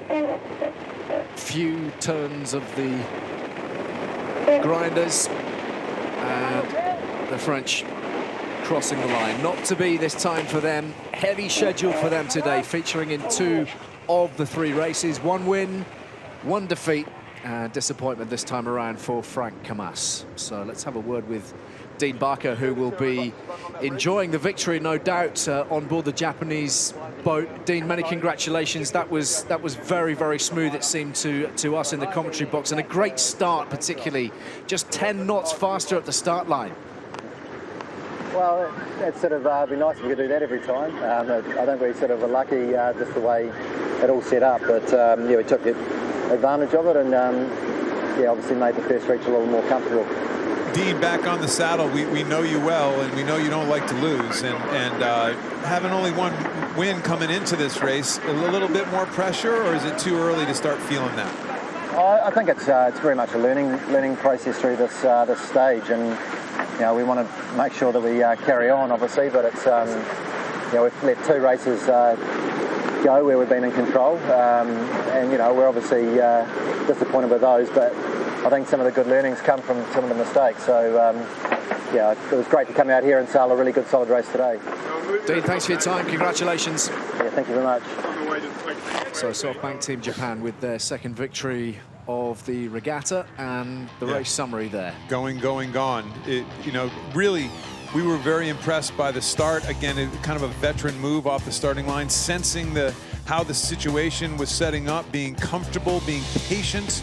few turns of the grinders, and the French crossing the line. Not to be this time for them. Heavy schedule for them today, featuring in 2 of the 3 races. 1 win, 1 defeat, and disappointment this time around for Frank Camas. So let's have a word with Dean Barker, who will be enjoying the victory, no doubt, on board the Japanese boat. Dean, many congratulations. That was very, very smooth, it seemed to us in the commentary box, and a great start, particularly just 10 knots faster at the start line. Well, it's sort of be nice if we could do that every time. I think we sort of were lucky just the way it all set up, but yeah, we took advantage of it, and yeah, obviously made the first reach a little more comfortable. Dean, back on the saddle, we know you well, and we know you don't like to lose, and having only 1 win coming into this race, a little bit more pressure, or is it too early to start feeling that? I think it's very much a learning process through this stage, and you know, we want to make sure that we carry on, obviously, but it's you know, we've let 2 races go where we've been in control, and you know, we're obviously disappointed with those, but I think some of the good learnings come from some of the mistakes. So yeah, it was great to come out here and sail a really good solid race today. Dean, thanks for your time. Congratulations. Yeah, thank you very much. So SoftBank Team Japan with their 2nd victory of the regatta, and the race summary there. Going, gone. You know, really, we were very impressed by the start. Again, kind of a veteran move off the starting line, sensing how the situation was setting up, being comfortable, being patient.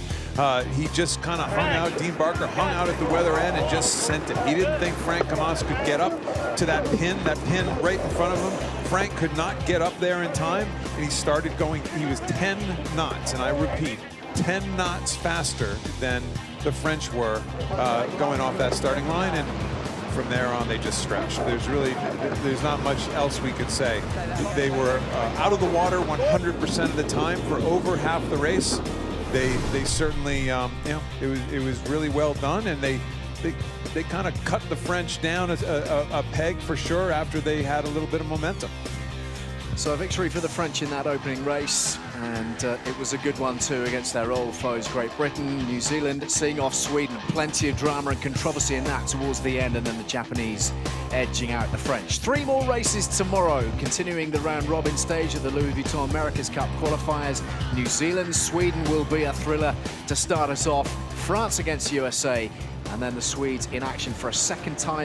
He just kind of hung out. Dean Barker hung out at the weather end and just sent it. He didn't think Frank Camas could get up to that pin right in front of him. Frank could not get up there in time, and he started going. He was 10 knots, and I repeat, 10 knots faster than the French were going off that starting line, and from there on they just stretched. There's not much else we could say. They were out of the water 100% of the time for over half the race. They certainly, you know, it was really well done, and they kind of cut the French down a peg for sure after they had a little bit of momentum. So a victory for the French in that opening race, and it was a good one too against their old foes, Great Britain, New Zealand, seeing off Sweden. Plenty of drama and controversy in that towards the end, and then the Japanese edging out the French. 3 more races tomorrow, continuing the round-robin stage of the Louis Vuitton America's Cup qualifiers. New Zealand, Sweden will be a thriller to start us off. France against USA, and then the Swedes in action for a 2nd time